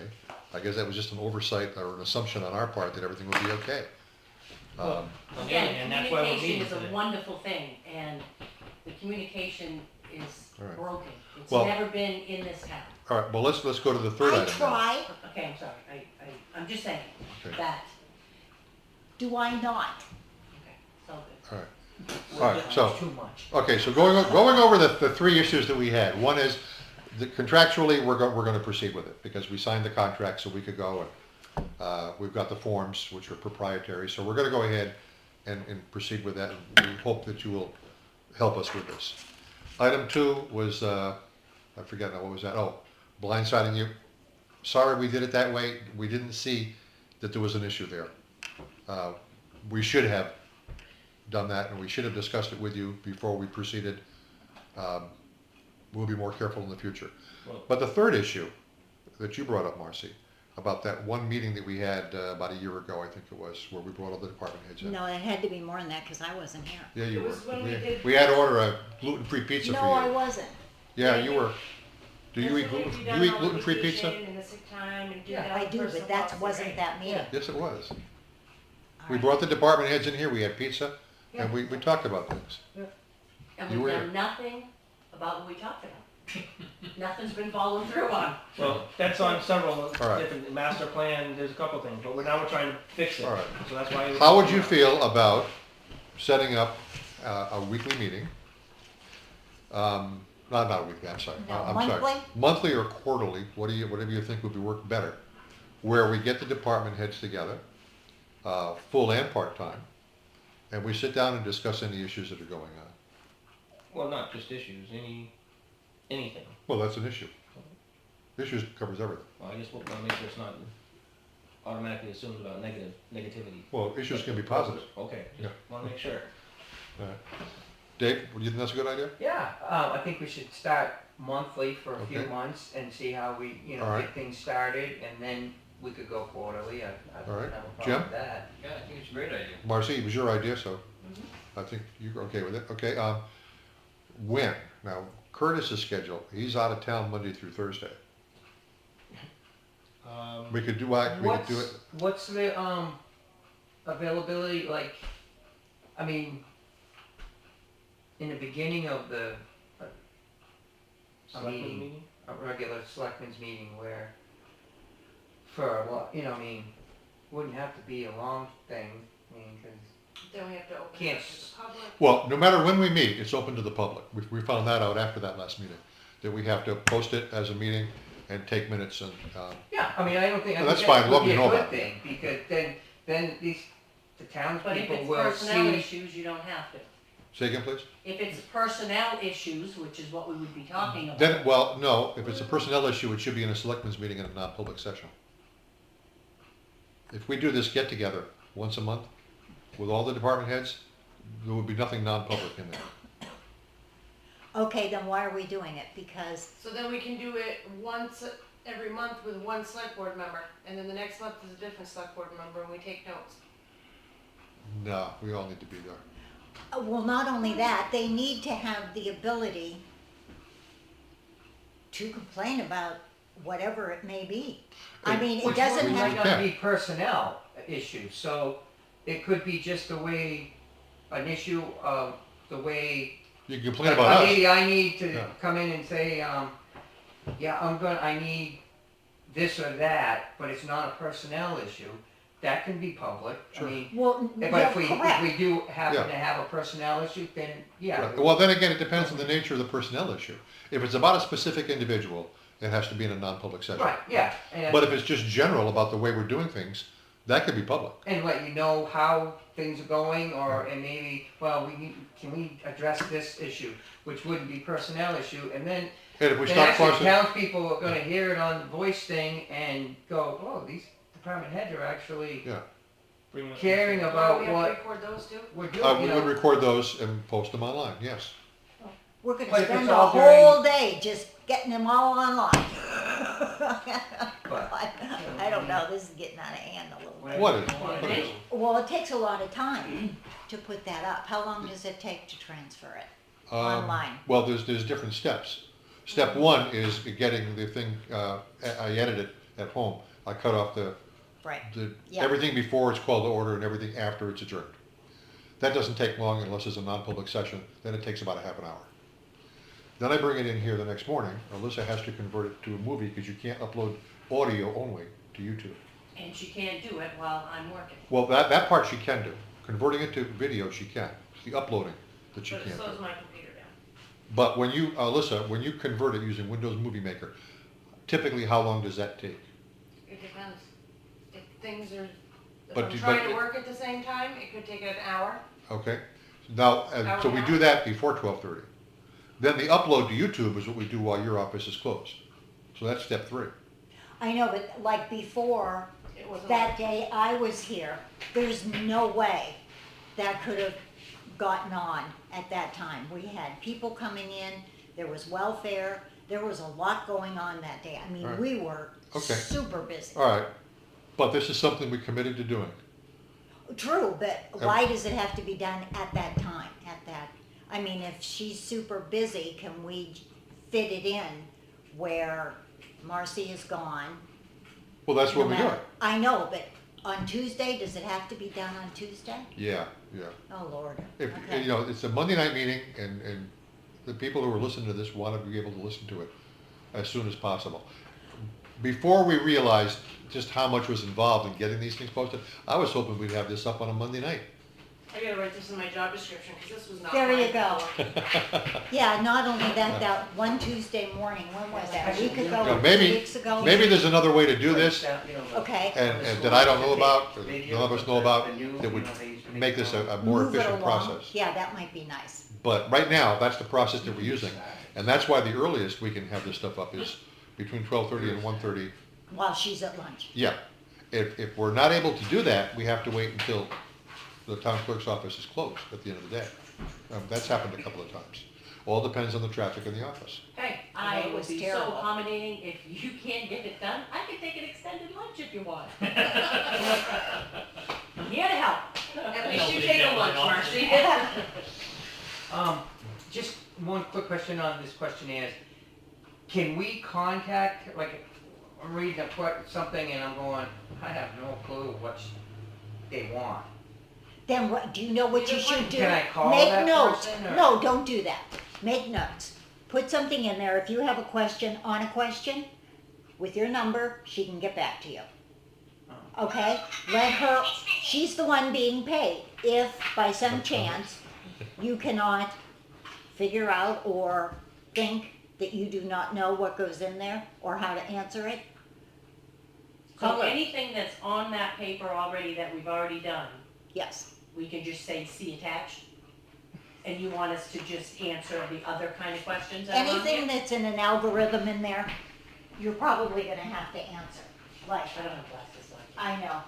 I guess that was just an oversight or an assumption on our part that everything would be okay. On the other Again, hand, that's why we're communication meeting is a today. wonderful thing, and the communication is All right. broken. It's Well- never been in this town. All right, well, let's go to the third I item now. try, Okay, I'm sorry, I'm just saying Okay. that, do I not? okay, it's all good. All right. All right, so, Too much. okay, so going over the three issues that we had. One is, contractually, we're gonna proceed with it, because we signed the contracts a week ago, and we've got the forms, which are proprietary, so we're gonna go ahead and proceed with that, and we hope that you will help us with this. Item 2 was, I forget now, what was that? Oh, blindsiding you. Sorry we did it that way. We didn't see that there was an issue there. We should have done that, and we should have discussed it with you before we proceeded. We'll be more careful in the future. Well- But the third issue that you brought up, Marcy, about that one meeting that we had about a year ago, I think it was, where we brought all the department heads in. No, it had to be more than that, because I wasn't here. Yeah, you It were. was when we did- We had to order a gluten-free pizza for you. No, I wasn't. Yeah, you were. Do you That's eat when gluten? we've Do done you eat all the gluten-free vacation pizza? And the sick time and do Yeah, that I on do, personal but that policy, wasn't right? that meeting. Yes, it was. All We right. brought the department heads in here. We had pizza, and we talked about things. And You we've were done here. nothing about what we talked about. Nothing's been followed through on. Well, that's on several right. different, master plan, there's a couple things, but now we're trying to fix it. All right. So that's why. How would you feel about setting up a weekly meeting? Not a weekly, I'm sorry. No, I'm monthly? sorry. Monthly or quarterly, whatever you think would be work better, where we get the department heads together, full and part-time, and we sit down and discuss any issues that are going on. Well, not just issues, anything. Well, that's an issue. Issues covers everything. Well, I just want to make sure it's not automatically assumed about negativity. Well, issues can be positive. Okay, Yeah. just want to make sure. All right. Dave, do you think that's a good idea? Yeah, I think we should start monthly for a few Okay. months and see how we, All right. get things started, and then we could go quarterly. I All don't right. have a Jim? problem with that. Yeah, I think it's a great idea. Marcy, it was your idea, so I think you're okay with it. Okay, when? Now, Curtis's schedule, he's out of town Monday through Thursday. We could do, we could do it, What's the, availability, like, I mean, in the beginning of the, Selectmen meeting. meeting? a regular selectmen's meeting where, for a lot, wouldn't have to be a long thing, I mean, 'cause Then we have to open it Can't up to s- the public. well, no matter when we meet, it's open to the public. We found that out after that last meeting, that we have to post it as a meeting and take minutes and, yeah, I mean, I don't think, I Well, think that's fine. that Let would me be a know good about thing, because then the But if townspeople it's will personnel see. issues, you don't have to. say again, please? If it's personnel issues, which is what we would be talking about. Then, well, no, if it's a personnel issue, it should be in a selectmen's meeting in a non-public session. If we do this get-together once a month with all the department heads, there would be nothing non-public in there. Okay, then why are we doing it? Because, So then we can do it once every month with one select board member, and then the next month is a different select board member, and we take notes. No, we all need to be there. well, not only that, they need to have the ability to complain about whatever it may be. I mean, it Which doesn't one have, might not be personnel issues, so it could be just the way, an issue of the way. You can complain Like, about us. maybe I need to Yeah. come in and say, I need this or that, but it's not a personnel issue. That can be public, I Sure. mean, well, but yeah, if we correct. do happen Yeah. to have a personnel issue, then, yeah. Right. Well, then again, it depends on the nature of the personnel issue. If it's about a specific individual, it has to be in a non-public session. Right, yeah, But if it's just general about the way we're doing things, that could be public. and let you know how things are going, and maybe, well, can we address this issue, which wouldn't be personnel issue, and then And if we then start actually crossing, townspeople are gonna hear it on the voice thing and go, oh, these department heads are actually yeah, Bring it- caring Do about we have to what record those too? we're doing, we would record those and post them online, yes. We're gonna But if spend it's the all whole day just getting them all online. But- I don't know, this is getting out of hand a little bit. What is? Well, it takes a lot of time to put that up. How long does it take to transfer it online? Well, there's different steps. Step one is getting the thing, I edit it at home. I cut off Right, Yeah. everything before it's called to order and everything after it's adjourned. That doesn't take long unless it's a non-public session, then it takes about a half an hour. Then I bring it in here the next morning. Alissa has to convert it to a movie because you can't upload audio only to YouTube. And she can't do it while I'm working. Well, that part she can do. Converting it to video, she can. It's the uploading that she But can't slows do. my computer down. But when you, Alissa, when you convert it using Windows Movie Maker, typically how long does that take? It depends. If things are, if But I'm do- trying but- to work at the same time, it could take an hour. Okay? Now, Hour so and we a do half. that before 12:30. Then the upload to YouTube is what we do while your office is closed. So that's step 3. I know, but like before, It wasn't. that day I was here, there's no way that could have gotten on at that time. We had people coming in, there was welfare, there was a lot going on that day. I mean, Right. we were Okay. super busy. All right. But this is something we committed to doing. True, but why does it have to be done at that time, I mean, if she's super busy, can we fit it in where Marcy is gone? Well, that's what No we do. matter- I know, but on Tuesday, does it have to be done on Tuesday? Yeah. Oh, Lord. If, Okay. it's a Monday night meeting and the people who are listening to this want to be able to listen to it as soon as possible. Before we realized just how much was involved in getting these things posted, I was hoping we'd have this up on a Monday night. I gotta write this in my job description, because this was not There mine. you go. Yeah, not only that, that one Tuesday morning, when was that, a week ago, Yeah, or 2 maybe- weeks ago? Maybe there's another way to do this, Okay, and that I don't know about, or none of us know about, that would make this a more move it efficient along. process. Yeah, that might be nice. But right now, that's the process that we're using, and that's why the earliest we can have this stuff up is between 12:30 and 1:30. While she's at lunch. Yeah, if we're not able to do that, we have to wait until the town clerk's office is closed at the end of the day. That's happened a couple of times. All depends on the traffic in the office. Hey, I I know it would was be so terrible. accommodating, if you can't get it done, I can take an extended lunch if you want. I'm here to help. At least you Nobody take a does lunch, it all. Marcy. Just one quick question on this questionnaire. Can we contact, like, I'm reading something and I'm going, I have no clue what they want. Then what, do you know what you should do? Can I call Make that notes. person, or- No, don't do that. Make notes. Put something in there. If you have a question on a question, with your number, she can get back to you. Okay? Let her, she's the one being paid. If by some chance you cannot figure out or think that you do not know what goes in there or how to answer it, So call her. anything that's on that paper already that we've already done, Yes. we can just say see attached? And you want us to just answer the other kind of questions that are on Anything here? that's in an algorithm in there, you're probably gonna have to answer. Like, I don't have glasses on. I know.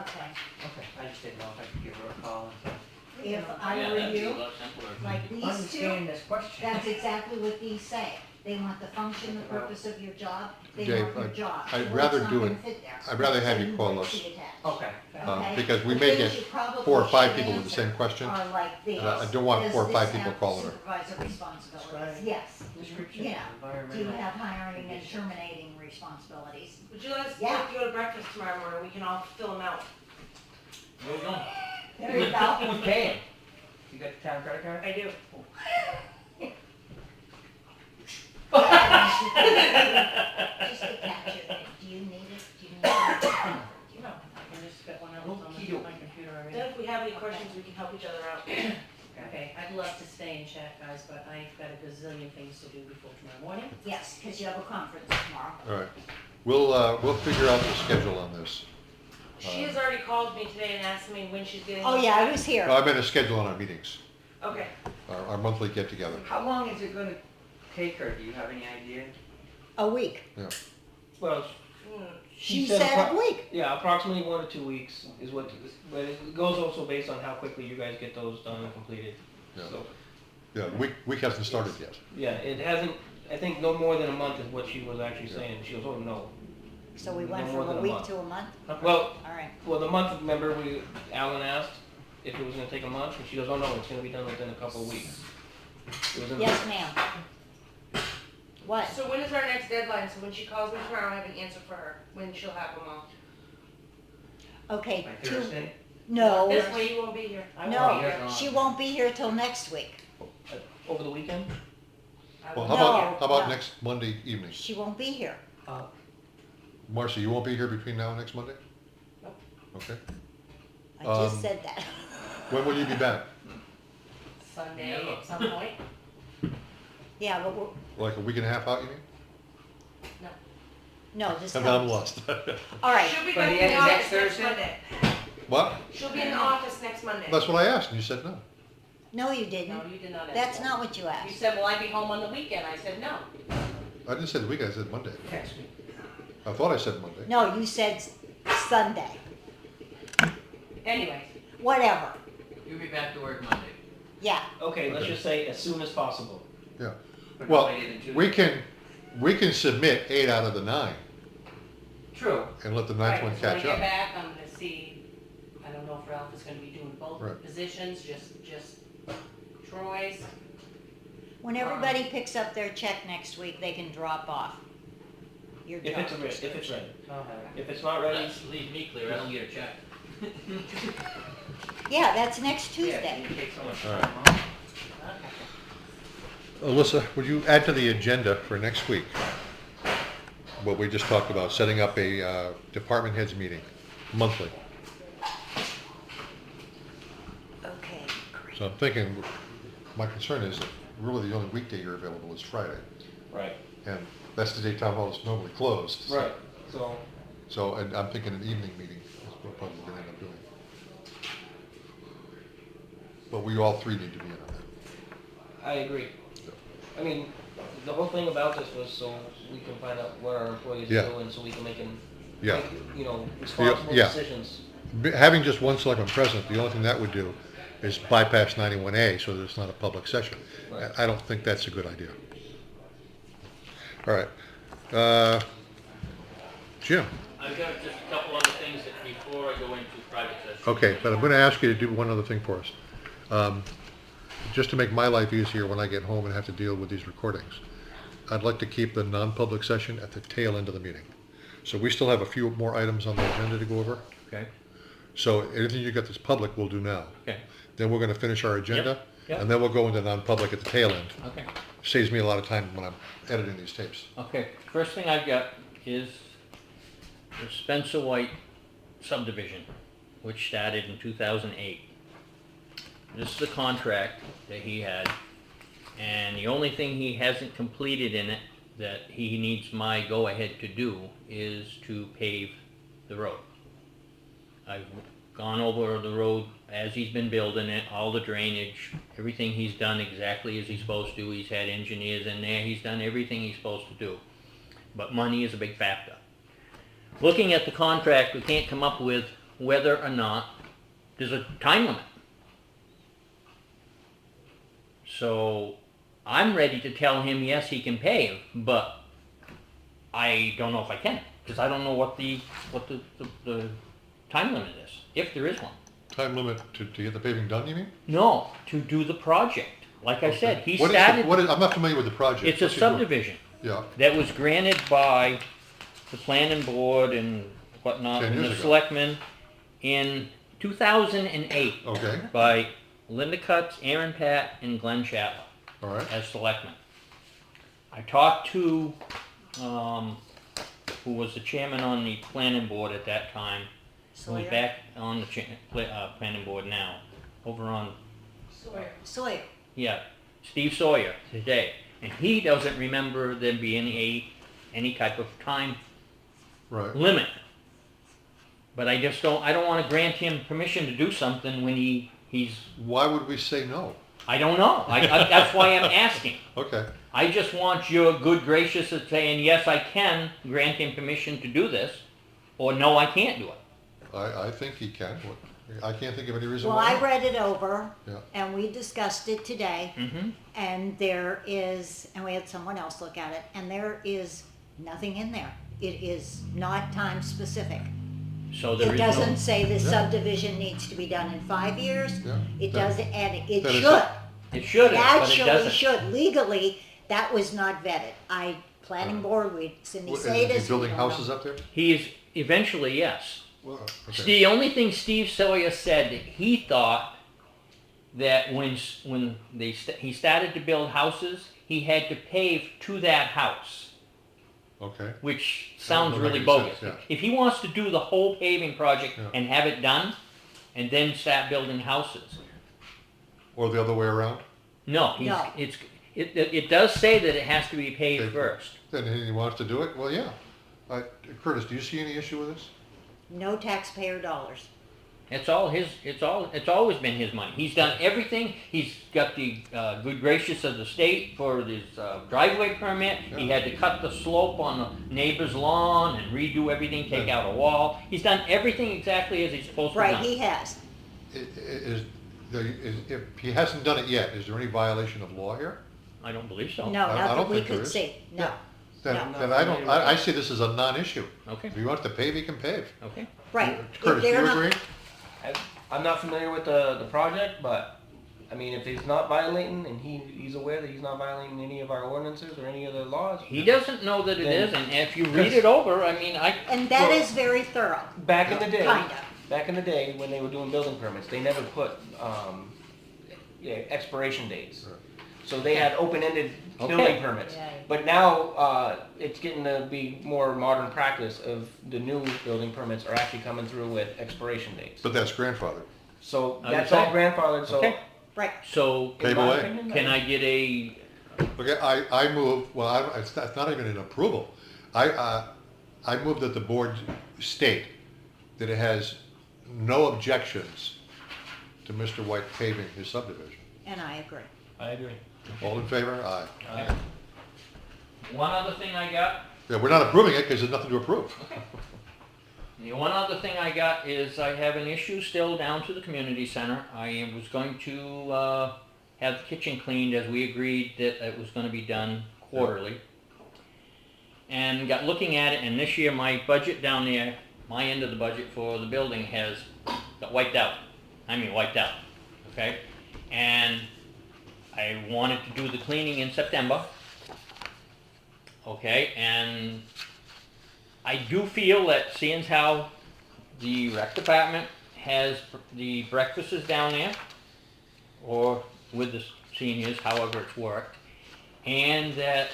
Okay. Okay, I just didn't know if I could give her a call and say, If Yeah, I were that'd be a you, lot simpler. like these understand two, this question. that's exactly what these say. They want the function, the purpose of your job, they Dave, want your job. I'd Well, rather it's not do gonna it- fit there. I'd rather have So you call would us. see attached. Okay. Okay? Because we The may things get you probably 4 or 5 should people with the same answer question. Are like these. I don't want Does 4 or 5 this people have calling her. Supervisor responsibilities, Right. yes. Description, Yeah. Do you environmental. have hiring and terminating responsibilities? Would you let us Yeah. go to breakfast tomorrow morning? We can all fill them out. Where we going? There you go. Who's paying? You got the town credit card? I do. Just attach it. Do you need it? Do you need it? No, I can just get one out on Okey-doke. my computer already. Then if we have any questions, we can help each other out. Okay, I'd love to stay and chat, guys, but I've got a gazillion things to do before tomorrow morning. Yes, because you have a conference tomorrow. All right, we'll figure out the schedule on this. She has already called me today and asked me when she's getting. Oh, yeah, I was here. I meant a schedule on our meetings, Okay. our monthly get-together. How long is it gonna take her? Do you have any idea? A week. Well, Hmm. She said said a appro- week. yeah, approximately 1 to 2 weeks is what, but it goes also based on how quickly you guys get those done and completed. Yeah. So, Yeah, the week hasn't started yet. yeah, it hasn't, I think no more than a month is what she was actually saying. She was, oh, no. So we No went more from than a a week month. to a month? Well, All right. well, the month, remember, Allan asked if it was gonna take a month, and she goes, oh, no, it's gonna be done within a couple of weeks. It was in the- Yes, ma'am. What? So when is our next deadline? So when she calls me tomorrow, I have an answer for her, when she'll have them all. Okay, By 2, Thursday? no, This way you won't be here. I no, won't be here. she won't be here till next week. Over the weekend? I Well, will- how about No. next Monday evening? She won't be here. Marcy, you won't be here between now and next Monday? Nope. Okay. I just Um, said that. When will you be back? Sunday at some point. Yeah, but we're, Like a week and a half out, you mean? no, this And I'm comes. lost. All right, She'll be By back the in end the of next office next Thursday? Monday. What? She'll be in the office next Monday. That's what I asked, and you said no. no, you didn't. No, you did not ask That's that. not what you You asked. said, will I be home on the weekend? I said, no. I didn't say the week, I said Monday. Text me. I thought I said Monday. No, you said Sunday. Anyways, Whatever. You'll be back to work Monday. Yeah, Okay, let's Okay. just say as soon as possible. But Well, no later than Tuesday. we can submit 8 out of the 9 True. and let the right, ninth one 'cause when I catch get up. back, I'm gonna see, I don't know if Ralph is gonna be doing both Right. positions, just Troy's. when everybody picks up their check next week, they can drop off your If job it's ready, if it's description. ready. Okay. If it's not ready, Let's leave me clear, I don't get a check. Yeah, that's next Yeah, Tuesday. you take so much All right. time off. Okay. Alissa, would you add to the agenda for next week what we just talked about, setting up a department heads meeting monthly? Okay, great. So I'm thinking, my concern is that really the only weekday you're available is Friday, Right. and that's the day town hall is normally closed. Right. So. So, and I'm thinking an evening meeting is what we're probably gonna end up doing. But we all three need to be in on that. I agree. I mean, the whole thing about this was so we can find out what our employees Yeah. do, and so we can make them, Yeah. you know, responsible Yeah. decisions. Having just one selectman present, the only thing that would do is bypass 91A so that it's not a public session. Right. I don't think that's a good idea. All right. Jim, I've got just a couple other things that before I go into private session. okay, but I'm going to ask you to do one other thing for us. Just to make my life easier when I get home and have to deal with these recordings, I'd like to keep the non-public session at the tail end of the meeting. So we still have a few more items on the agenda to go over. Okay. So anything you got that's public, we'll do now. Okay. Then we're going to finish our agenda, Yep. and then we'll go into non-public at the tail end. Okay. Saves me a lot of time when I'm editing these tapes. Okay, first thing I've got is the Spencer White subdivision, which started in 2008. This is the contract that he had, and the only thing he hasn't completed in it that he needs my go-ahead to do is to pave the road. I've gone over the road as he's been building it, all the drainage, everything he's done exactly as he's supposed to. He's had engineers in there, he's done everything he's supposed to do. But money is a big factor. Looking at the contract, we can't come up with whether or not there's a time limit. So I'm ready to tell him, yes, he can pave, but I don't know if I can, because I don't know what the time limit is, if there is one. Time limit to get the paving done, you mean? No, to do the project. Like I said, he What is started, I'm not familiar with the project. it's a What's he doing? subdivision Yeah, that was granted by the planning board and whatnot, 10 and years the ago. selectmen in 2008 okay, by Linda Cutts, Aaron Pat, and Glenn Chatler all right. as selectmen. I talked to, who was the chairman on the planning board at that time, who's Sawyer. back on the planning board now, over on, Sawyer. yeah, Steve Sawyer today. And he doesn't remember there being any type of time Right. limit. But I don't want to grant him permission to do something when he's, Why would we say no? I don't know. That's why I'm asking. Okay, I just want your good gracious of saying, yes, I can grant him permission to do this, or no, I can't do it. I think he can. I can't think of any reason Well, why I not. read it over, Yeah. and we discussed it today, Mm-hmm. and and we had someone else look at it, and there is nothing in there. It is not time specific. So there It is doesn't no, say the Yeah. subdivision needs to be done in 5 years. Yeah. It That- doesn't, and it that is should. it should have, but it Actually doesn't. should. Legally, that was not vetted. Planning board, Cindy What, Sadis. is he building we don't know. houses up there? He is eventually, yes. Well, okay. The only thing Steve Sawyer said that he thought that when he started to build houses, he had to pave to that house, Okay, which sounds That would really make bogus. sense, If he wants to do the whole paving project Yeah. and have it done, and then start building houses, or the other way around? no, No. it does say that it has to be paved Paved. first. Then he wants to do it? Well, yeah. Curtis, do you see any issue with this? No taxpayer dollars. It's always been his money. He's done everything. He's got the good gracious of the state for his driveway permit. He Yeah. had to cut the slope on the neighbor's lawn and redo everything, take out a wall. He's done everything exactly as he's supposed to Right, do. he has. If he hasn't done it yet, is there any violation of law here? I don't believe so. No, I not that don't we think there could is. see. No. Then, No. then I see this as a non-issue. Okay. If he wants to pave, he can pave. Okay. Right. Curtis, do If you they're not- agree? I'm not familiar with the project, but I mean, if he's not violating, and he's aware that he's not violating any of our ordinances or any other laws. He doesn't know that it Then- is, and if you read it over, I mean, And that Well- is very thorough, Back in the day, kinda. back in the day when they were doing building permits, they never put expiration dates. So they had open-ended Okay. building permits. Yeah. But now, it's getting to be more modern practice of the new building permits are actually coming through with expiration dates. But that's grandfathered. So I that's would all say. grandfathered, so. Okay. Right, So in Pave my away. opinion, can I get a, Okay, I move, well, it's not even an approval. I move that the board state that it has no objections to Mr. White paving his subdivision. and I agree. I agree. All in favor? Aye. One other thing I got, Yeah, we're not approving it because there's nothing to approve. the one other thing I got is I have an issue still down to the community center. I was going to have the kitchen cleaned as we agreed that it was gonna be done quarterly. And got looking at it, and this year my budget down there, my end of the budget for the building has got wiped out. I mean wiped out, okay? And I wanted to do the cleaning in September. Okay, and I do feel that seeing how the rec department has the breakfasts down there, or with the seniors, however it's worked, and that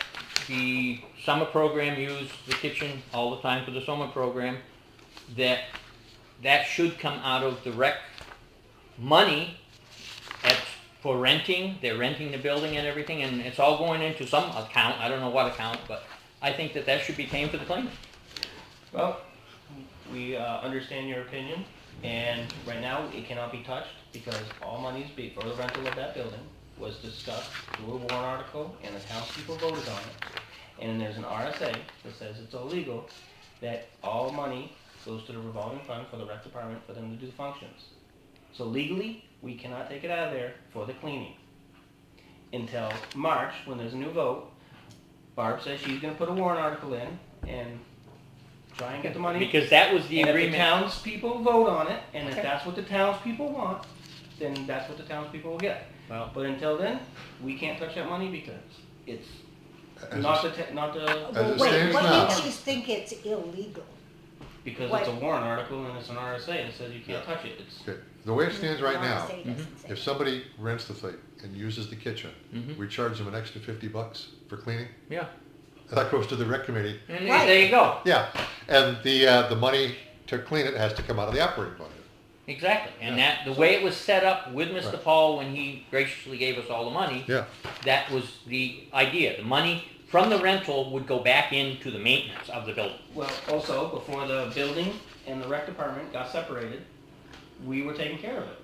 the summer program used the kitchen all the time for the summer program, that should come out of the rec money for renting. They're renting the building and everything, and it's all going into some account, I don't know what account, but I think that should be paying for the cleaning. Well, we understand your opinion, and right now it cannot be touched because all monies for the rental of that building was discussed through a warrant article, and the townspeople voted on it. And there's an RSA that says it's illegal that all money goes to the revolving fund for the rec department for them to do functions. So legally, we cannot take it out of there for the cleaning until March, when there's a new vote. Barb says she's gonna put a warrant article in and try and get the money. Because that was the And if the agreement. townspeople vote on it, and if Okay. that's what the townspeople want, then that's what the townspeople will get. Well, But until then, we can't touch that money because it's As not it- the, As it Wait, stands what now. makes you think it's illegal? because What? it's a warrant article and it's an RSA that says you can't touch it. It's, Okay, the way it stands right now, RSA doesn't say. if somebody rents the thing and uses the kitchen, Mhm. we charge them an extra $50 for cleaning. yeah, That goes to the rec committee. and Right. there you go. Yeah, and the money to clean it has to come out of the operating budget. Exactly, and Yeah. that, the way it was set up with Mr. Right. Paul when he graciously gave us all the money, Yeah, that was the idea. The money from the rental would go back into the maintenance of the building. well, also, before the building and the rec department got separated, we were taking care of it.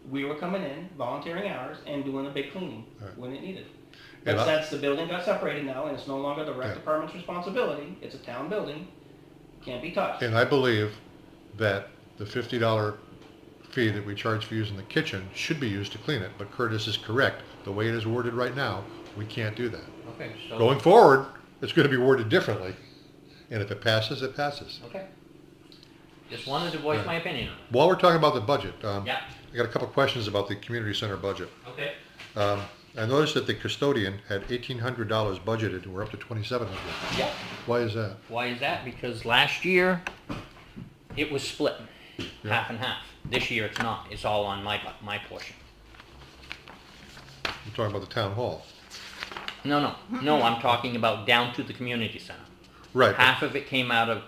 We were coming in, volunteering hours, and doing the big cleaning Right. when it needed. And But I- since the building got separated now, and it's no longer the rec Yeah. department's responsibility, it's a town building, can't be touched. and I believe that the $50 fee that we charge for using the kitchen should be used to clean it, but Curtis is correct. The way it is worded right now, we can't do that. Okay, so. Going forward, it's gonna be worded differently, and if it passes, it passes. Okay. Just wanted to voice Right. my opinion on While we're talking about the budget, it. Yeah, I got a couple questions about the community center budget. okay. I noticed that the custodian had $1,800 budgeted, and we're up to $2,700. Yeah. Why is that? Why is that? Because last year, it was split, Yeah. half and half. This year, it's not. It's all on my portion. You're talking about the town hall. No, I'm talking about down to the community center. Right. Half of it came out of,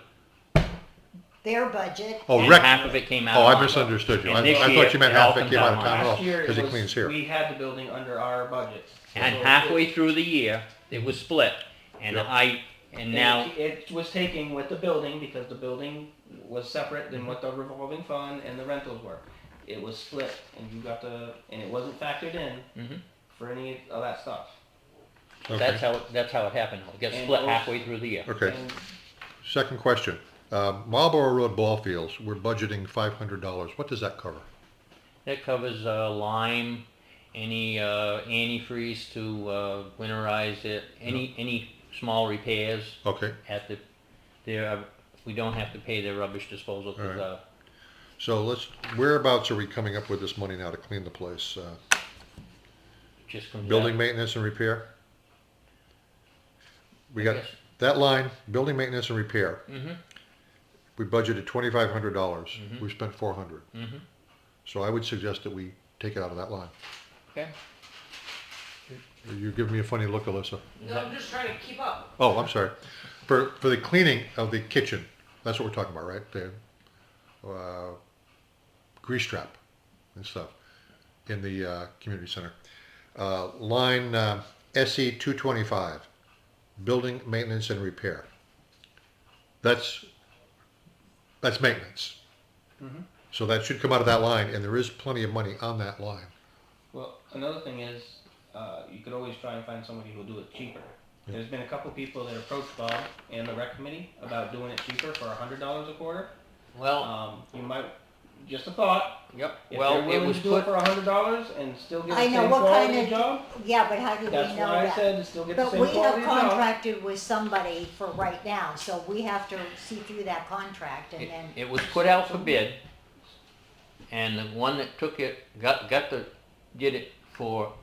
Their budget, Oh, and rec. half of it came out Oh, of I mine. misunderstood you. I And this thought year, you meant it all half it comes came out out of of mine. town hall, Last year, because he it cleans was, here. we had the building under our budget. And So halfway through the year, it was split. And Yeah. and now, It was taking with the building, because the building was separate than what the revolving fund and the rentals were. It was split, and you got and it wasn't factored in Mhm. for any of that stuff. that's Okay. how it happened. It got And split those- halfway through the year. Okay. And Second question. Marlboro Road ball fields, we're budgeting $500. What does that cover? That covers lime, any antifreeze to winterize it, any small repairs Okay, at we don't have to pay their rubbish disposal because All so whereabouts are we coming up with this money now to clean the place? just comes Building out. maintenance and repair? We got Yes. that line, building maintenance and repair. Mhm. We budgeted $2,500. Mhm. We spent $400. Mhm. So I would suggest that we take it out of that line. Okay. You give me a funny look, Alyssa. No, I'm just trying to keep up. Oh, I'm sorry. For the cleaning of the kitchen, that's what we're talking about, right? The grease trap and stuff in the community center. Line SE 225, building maintenance and repair. That's maintenance. Mhm. So that should come out of that line, and there is plenty of money on that line. Well, another thing is, you could always try and find somebody who'll do it cheaper. Yeah. There's been a couple people that approached Bob and the rec committee about doing it cheaper for $100 a quarter. Well, You might, just a thought, yep, if well, they're it willing was to do it put, for $100 and still get the I know, same what quality kind of of- job, Yeah, but how do we that's know why I that? said to still get the But same we have quality of job. contracted with somebody for right now, so we have to see through that contract and then, it was put out for bid, and the one that took it, did it for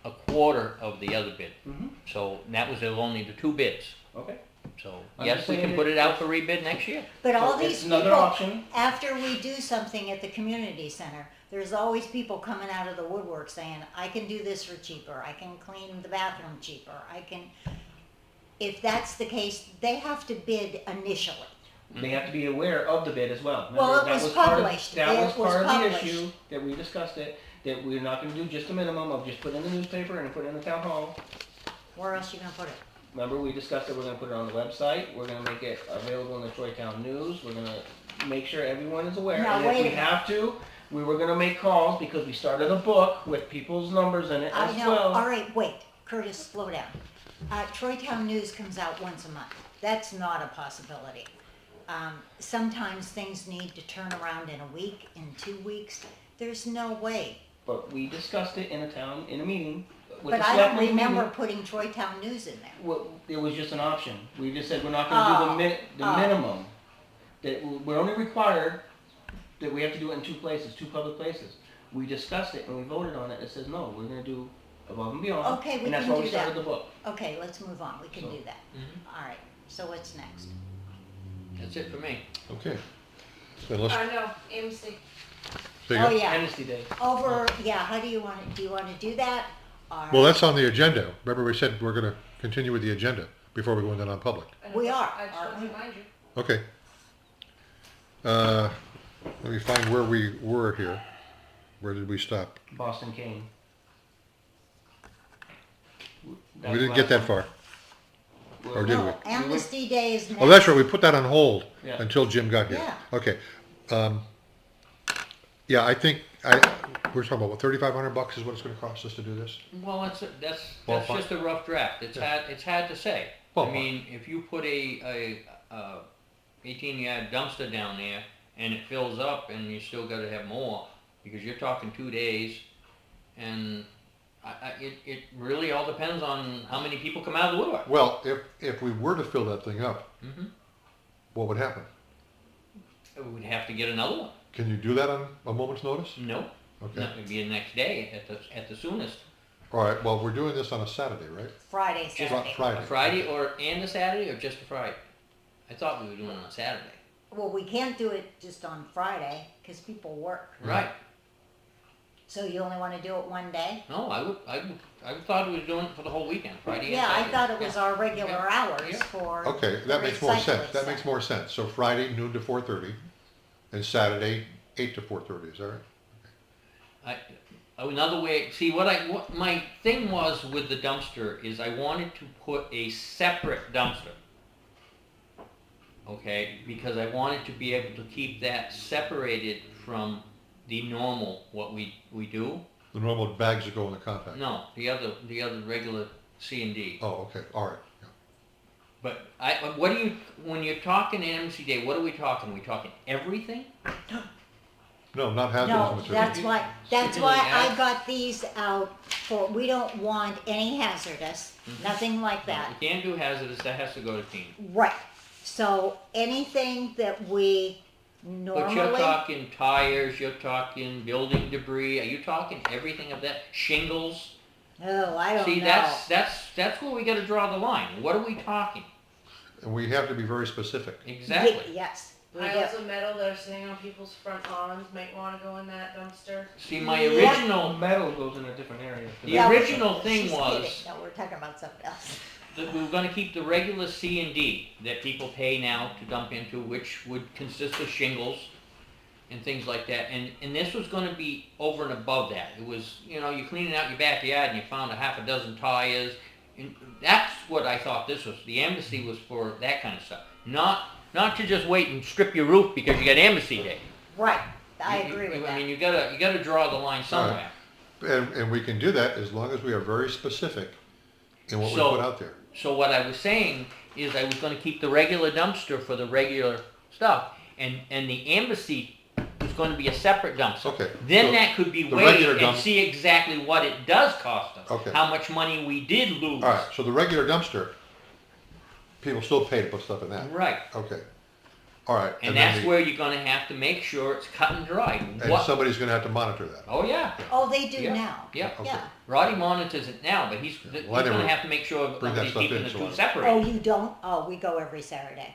a quarter of the other bid. Mhm. So that was only the 2 bids. Okay. So, I'm yes, just we saying can put that- it out for rebid next year. but all So these it's people, another option. after we do something at the community center, there's always people coming out of the woodwork saying, I can do this for cheaper, I can clean the bathroom cheaper, I can, if that's the case, they have to bid initially. They have to be aware of the bid as well. Well, Remember, it was published. That was It was part of the published. issue, that we discussed it, that we're not gonna do just a minimum of just put in the newspaper and put it in the town hall. Where else you gonna put it? Remember, we discussed that we're gonna put it on the website, we're gonna make it available in the Troy Town News, we're gonna make sure everyone is aware. Now, And if wait a we minute. have to, we were gonna make calls, because we started a book with people's numbers in it I as know, well. alright, wait, Curtis, slow down. Troy Town News comes out once a month, that's not a possibility. Sometimes things need to turn around in a week, in 2 weeks, there's no way. But we discussed it in a meeting with But the I don't selectmen remember meeting. putting Troy Town News in there. Well, it was just an option. We just said we're not gonna do the Oh. minimum. That we're only required, that we have to do it in 2 places, 2 public places. We discussed it and we voted on it. It says, no, we're gonna do above and beyond. Okay, we And that's can why we do that. started the book. Okay, let's move on, we can So- do that. Alright, so what's next? That's it for me. Okay. Then let's, No, AMC. there you Oh, go. yeah, Amnesty Day. over, yeah, how do you want to, do you want to do that? Or, Well, that's on the agenda. Remember we said we're gonna continue with the agenda before we go into non-public. We are, I just aren't want to we? remind you. Okay. Let me find where we were here. Where did we stop? Boston Cane. We didn't get that far. Or did we? No, Amnesty Day is next. Oh, that's right, we put that on hold Yeah. until Jim got here. Yeah. Okay. Yeah, I think, we're talking about, what, $3,500 is what it's gonna cost us to do this? Well, that's Ballpark. just a rough draft. It's hard to say. I Ballpark. mean, if you put a 18-yard dumpster down there and it fills up and you still got to have more, because you're talking 2 days, and it really all depends on how many people come out of the woodwork. Well, if we were to fill that thing up, Mm-hmm. what would happen? We'd have to get another one. Can you do that on a moment's notice? No, Okay. that would be the next day at the soonest. All right, well, we're doing this on a Saturday, right? Friday, Just Saturday. A Friday. Friday and a Saturday, or just a Friday? I thought we were doing it on a Saturday. Well, we can't do it just on Friday, because people work. Right. So you only want to do it one day? No, I thought we were doing it for the whole weekend, Friday and Yeah, I Saturday. thought it was our regular Yeah. hours Yeah. for. Okay, the that makes more sense. recycling That makes center. more sense. So Friday, noon to 4:30, and Saturday, 8 to 4:30, is that right? Another way, see what my thing was with the dumpster is I wanted to put a separate dumpster. Okay, because I wanted to be able to keep that separated from the normal, what we do. The normal bags that go in the compact. No, the other regular C&D. Oh, okay, all right. Yeah. But when you're talking MMC Day, what are we talking? Are we talking everything? No, not hazardous No, material. that's why I Yeah. got these out for, we don't want any hazardous, nothing like that. You can't do hazardous, that has to go to team. Right, so anything that we But you're normally, talking tires, you're talking building debris, are you talking everything of that? Shingles? oh, I don't See, know. that's where we gotta draw the line. What are we talking? And we have to be very specific. Exactly. Yes, Piles of metal that are sitting on people's front lawns might wanna go in that dumpster. See, my Yeah. original, Metal goes in a different area. the original thing She's was kidding. No, we're talking about something else. that we were gonna keep the regular C and D that people pay now to dump into, which would consist of shingles and things like that, and this was gonna be over and above that. It was, you're cleaning out your backyard and you found a half a dozen tires, and that's what I thought this was. The amnesty was for that kind of stuff, not to just wait and strip your roof because you got amnesty day. Right, I You- agree with I that. mean, you gotta draw the line somewhere. And we can do that as long as we are very specific in what we So- put out there. So what I was saying is I was gonna keep the regular dumpster for the regular stuff, and the amnesty was gonna be a separate dumpster. Okay, Then so that could be the weighed regular and dump- see exactly what it does cost us. Okay. How much money we did lose. All right, so the regular dumpster, people still pay to put stuff in that. Right, Okay, all right. and then that's where you're gonna have to make sure it's cut and dry. And What, somebody's gonna have to monitor that. oh yeah, Oh, they do Yeah. now. yeah. Okay. Yeah. Roddy monitors it now, but he's Well, I gonna never have to make sure bring that nobody's stuff keeping in, the so two I- separate. Oh, you don't? Oh, we go every Saturday.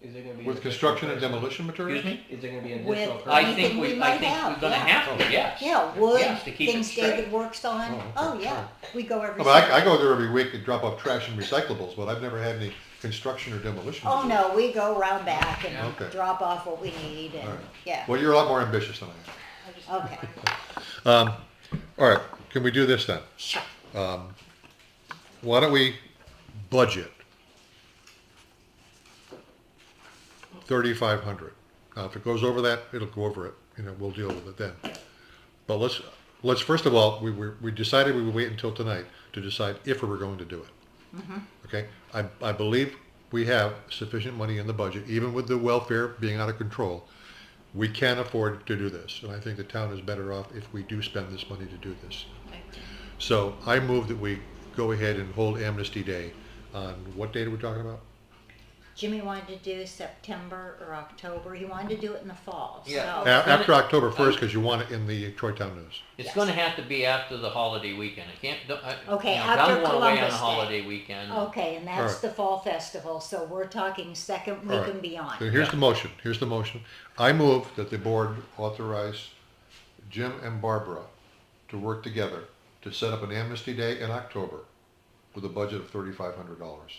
Is there gonna be With additional construction and person? demolition materials? Excuse me? Is there gonna be an With- additional person? I Anything think we I might think have, we're gonna yeah. have to, yes. Yeah, wood, Yes, to keep it things straight. David works on. Oh, okay, Oh, yeah, we go every No, but Saturday. I go there every week and drop off trash and recyclables, but I've never had any construction or demolition. Oh, no, we go around back and Okay. drop off what we need and, Alright. yeah, Well, you're a lot more ambitious than I am. okay, All right, can we do this then? sure. Why don't we budget 3,500? Now, if it goes over that, it'll go over it, we'll deal with it then. But let's first of all, we decided we would wait until tonight to decide if we were going to do it. Okay, I believe we have sufficient money in the budget, even with the welfare being out of control. We can afford to do this, and I think the town is better off if we do spend this money to do this. So I move that we go ahead and hold Amnesty Day on, what date are we talking about? Jimmy wanted to do September or October, he wanted to do it in the fall, Yeah. so. After October 1st, because you want it in the Troy Town News. It's Yes. gonna have to be after the holiday weekend. I can't, Okay, I'm after going away on Columbus a Day. holiday weekend. Okay, and that's Alright. the fall festival, so we're talking second week Alright. and beyond. So here's the motion. I move that the board authorize Jim and Barbara to work together to set up an Amnesty Day in October with a budget of $3,500.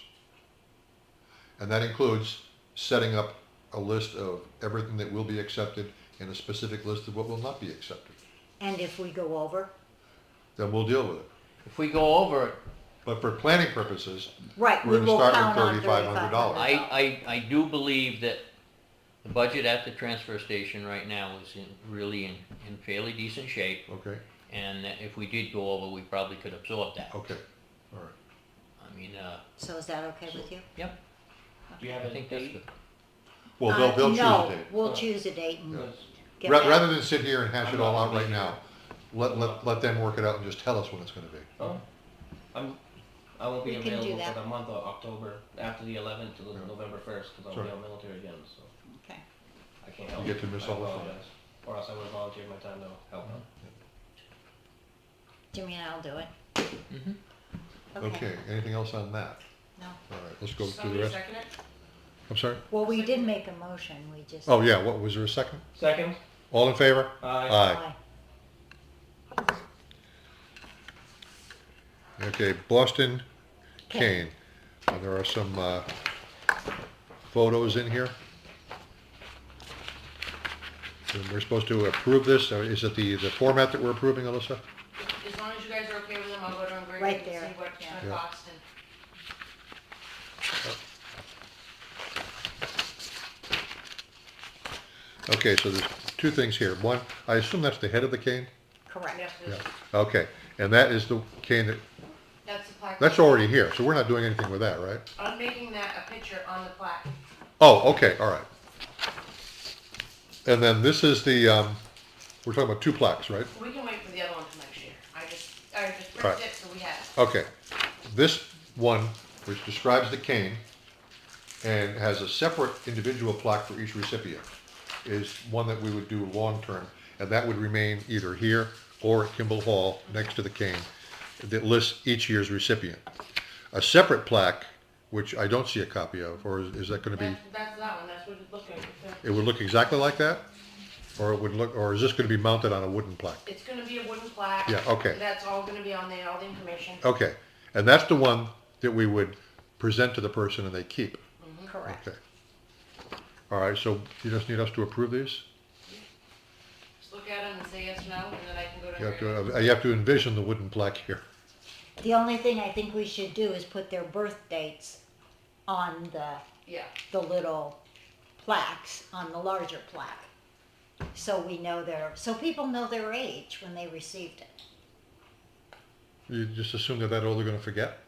And that includes setting up a list of everything that will be accepted and a specific list of what will not be accepted. And if we go over, Then we'll deal with it. If we go over it, But for planning purposes, right, we're we gonna will start with count on $3,500. $3,500. I do believe that the budget at the transfer station right now is really in fairly decent shape. okay, And that if we did go over, we probably could absorb that. okay, all right. I mean, So is that okay with you? yep, Do you have I a think that's date? good. Well, they'll choose a No, date. we'll choose a date and Yeah. get Ra- back. Rather than sit here and hash it all out right now, let them work it out and just tell us when it's gonna be. Oh, I won't be We can do available that. for the month of October, after the 11th to the Yeah. November 1st, because I'll Sure. be on military again, so Okay. I can't help. You get to miss I all the fun. apologize. Or else I would have volunteered my time to help out. Jimmy and I'll do it. Mhm. Okay, anything else on that? No. All right, let's go through the Somebody rest. second it? I'm sorry? Well, we did make a motion, we just. Oh, yeah, what, was there a second? Second, All in favor? aye. Aye. Okay, Boston Kane. There are some photos in here. And we're supposed to approve this, or is it the format that we're approving, Alyssa? As long as you guys are okay with them, I'll go to and grade Right it and there, see what it's yeah. gonna Yeah. cost and. Okay, so there's two things here. One, I assume that's the head of the cane? Correct. Yes, Yeah. please. Okay, and that is the cane that, That's the plaque. that's already here, so we're not doing anything with that, right? I'm making that a picture on the plaque. Oh, okay, all right. And then this is the, we're talking about two plaques, right? We can wait for the other one till next year. I just Right. printed it so we have it. Okay. This one, which describes the cane and has a separate individual plaque for each recipient, is one that we would do long-term, and that would remain either here or at Kimball Hall next to the cane that lists each year's recipient. A separate plaque, which I don't see a copy of, or is that gonna be? That's that one, that's that's what it looked like. It would look exactly like that? Or it would look, or is this gonna be mounted on a wooden plaque? It's gonna be a wooden plaque. Yeah, okay. That's all gonna be on there, all the information. Okay, and that's the one that we would present to the person and they keep? Correct. Okay. All right, so you just need us to approve these? Just look at them and say yes or no, and then I can go to her. You have to envision the wooden plaque here. The only thing I think we should do is put their birth dates on Yeah, the little plaques, on the larger plaque. So we know so people know their age when they received it. You just assume that all they're gonna forget?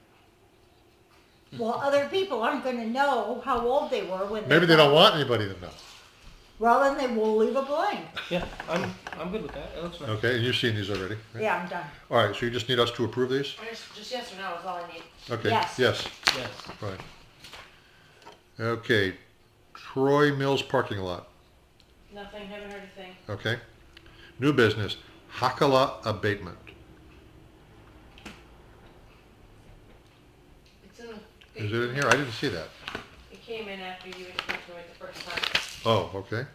Well, other people aren't gonna know how old they were when Maybe they don't want anybody to know. Well, then they will leave a blank. Yeah, I'm good with that. It looks nice. Okay, and you've seen these already, right? Yeah, I'm done. All right, so you just need us to approve these? just yes or no is all I need. Okay, Yes. yes, Yes. right. Okay, Troy Mills parking lot, Nothing, haven't heard a thing. okay. New business, Hakala abatement. It's in the. Is it in here? I didn't see that. It came in after you had come through it the first time. Oh, okay.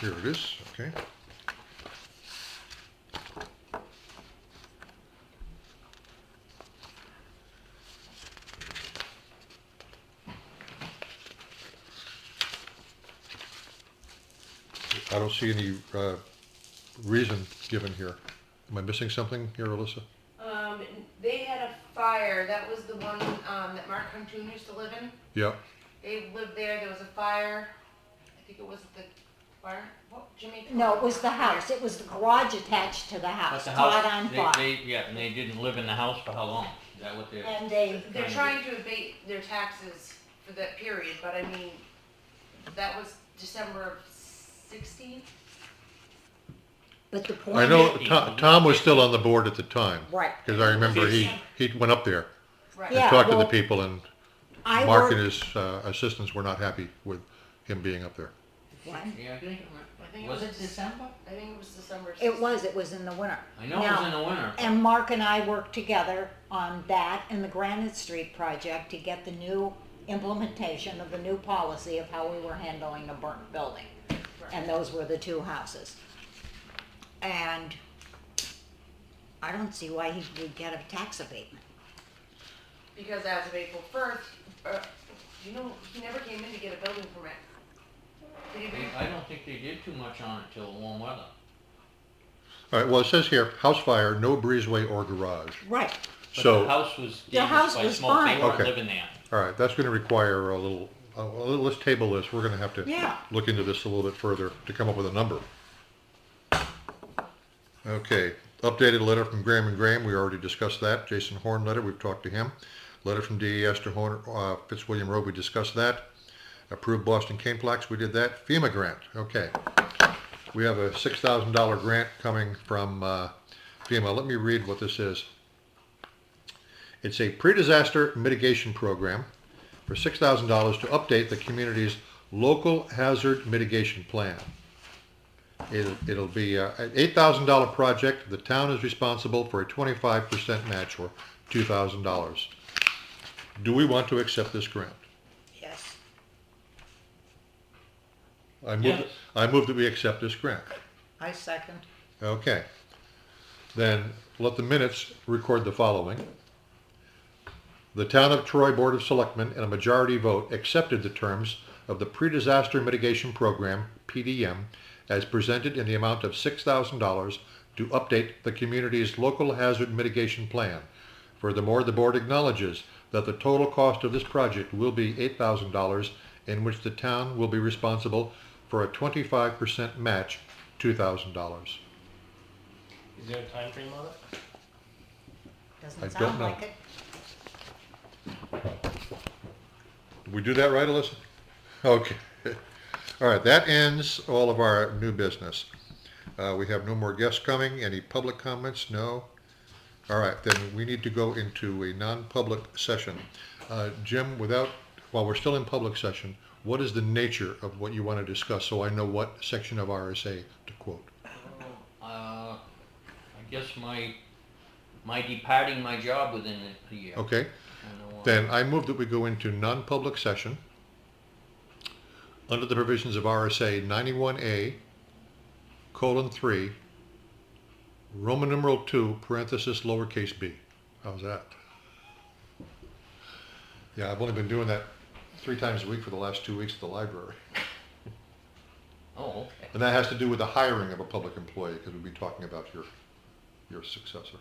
Here it is, okay. I don't see any reason given here. Am I missing something here, Alissa? They had a fire, that was the one, that Mark Huntoon used to live in. Yeah, They lived there, there was a fire, I think it was the fire, what, Jimmy? No, it was the house. It was the garage attached to the But house. the Caught house, on fire. yeah, and they didn't live in the house for how long? Is that what they're? And they, They're trying to abate their taxes for that period, but I mean, that was December of 16? but the point. I know Fifty. Tom was still on the board at the time. Right. Because I remember he went up there Right. and Yeah, talked to the well, people, and I Mark and worked. his assistants were not happy with him being up there. What? Yeah, I think was it December? I think it was December. It was in the winter. I know it was in the winter. And Mark and I worked together on that and the Granite Street project to get the new implementation of the new policy of how we were handling a burnt building. And those were the two houses. And I don't see why he would get a tax abatement. Because as of April 1st, you know, he never came in to get a building permit. Did he? I don't think they did too much on it till warm weather. All right, well, it says here, house fire, no breezeway or garage. Right. But the So, house was The dangerous house by was smoke. They fine. weren't Okay. living there. all right, that's gonna require a little, let's table this. We're gonna have to Yeah. look into this a little bit further to come up with a number. Okay, updated letter from Graham and Graham, we already discussed that. Jason Horne letter, we've talked to him. Letter from DES to Horne, Fitzwilliam Road, we discussed that. Approved Boston Cane plaques, we did that. FEMA grant, okay. We have a $6,000 grant coming from FEMA. Let me read what this is. It's a pre-disaster mitigation program for $6,000 to update the community's local hazard mitigation plan. It'll be an $8,000 project. The town is responsible for a 25% match, or $2,000. Do we want to accept this grant? Yes. Yes. I move that we accept this grant. I second. Okay. Then let the minutes record the following. The Town of Troy Board of Selectmen, in a majority vote, accepted the terms of the Pre-Disaster Mitigation Program, PDM, as presented in the amount of $6,000 to update the community's local hazard mitigation plan. Furthermore, the board acknowledges that the total cost of this project will be $8,000, in which the town will be responsible for a 25% match, $2,000. Is there a time frame on it? Doesn't I sound don't know. like it. Did we do that right, Alyssa? Okay. All right, that ends all of our new business. We have no more guests coming. Any public comments? No? All right, then we need to go into a non-public session. Jim, while we're still in public session, what is the nature of what you want to discuss, so I know what section of RSA to quote? I guess my my departing my job within a year. Okay, I don't know why. then I move that we go into non-public session under the provisions of RSA 91A:3, Roman numeral 2, parenthesis lowercase b. How's that? Yeah, I've only been doing that 3 times a week for the last 2 weeks at the library. Oh, okay. And that has to do with the hiring of a public employee, because we'll be talking about your successor.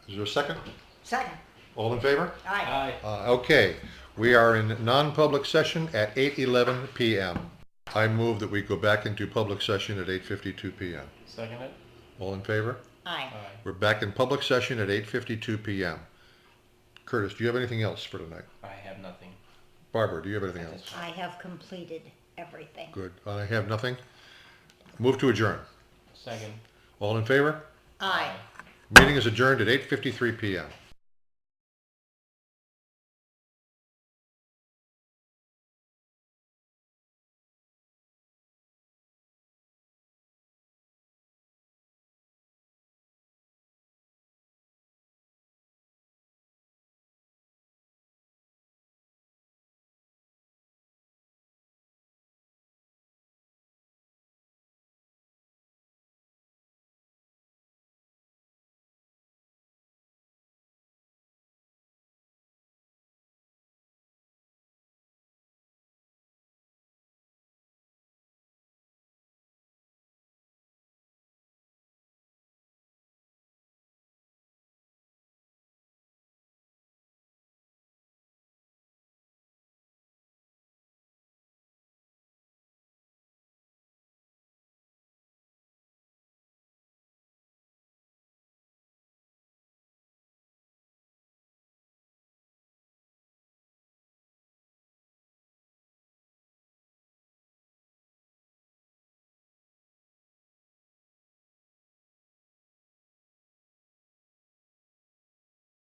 Is there a second? Second. All in favor? Aye. Aye. Okay, we are in non-public session at 8:11 p.m. I move that we go back into public session at 8:52 p.m. Second it? All in favor? Aye. Aye. We're back in public session at 8:52 p.m. Curtis, do you have anything else for tonight? I have nothing. Barbara, do you have anything At this else? time. I have completed everything. Good. I have nothing. Move to adjourn. Second. All in favor? Aye. Meeting is adjourned at 8:53 p.m.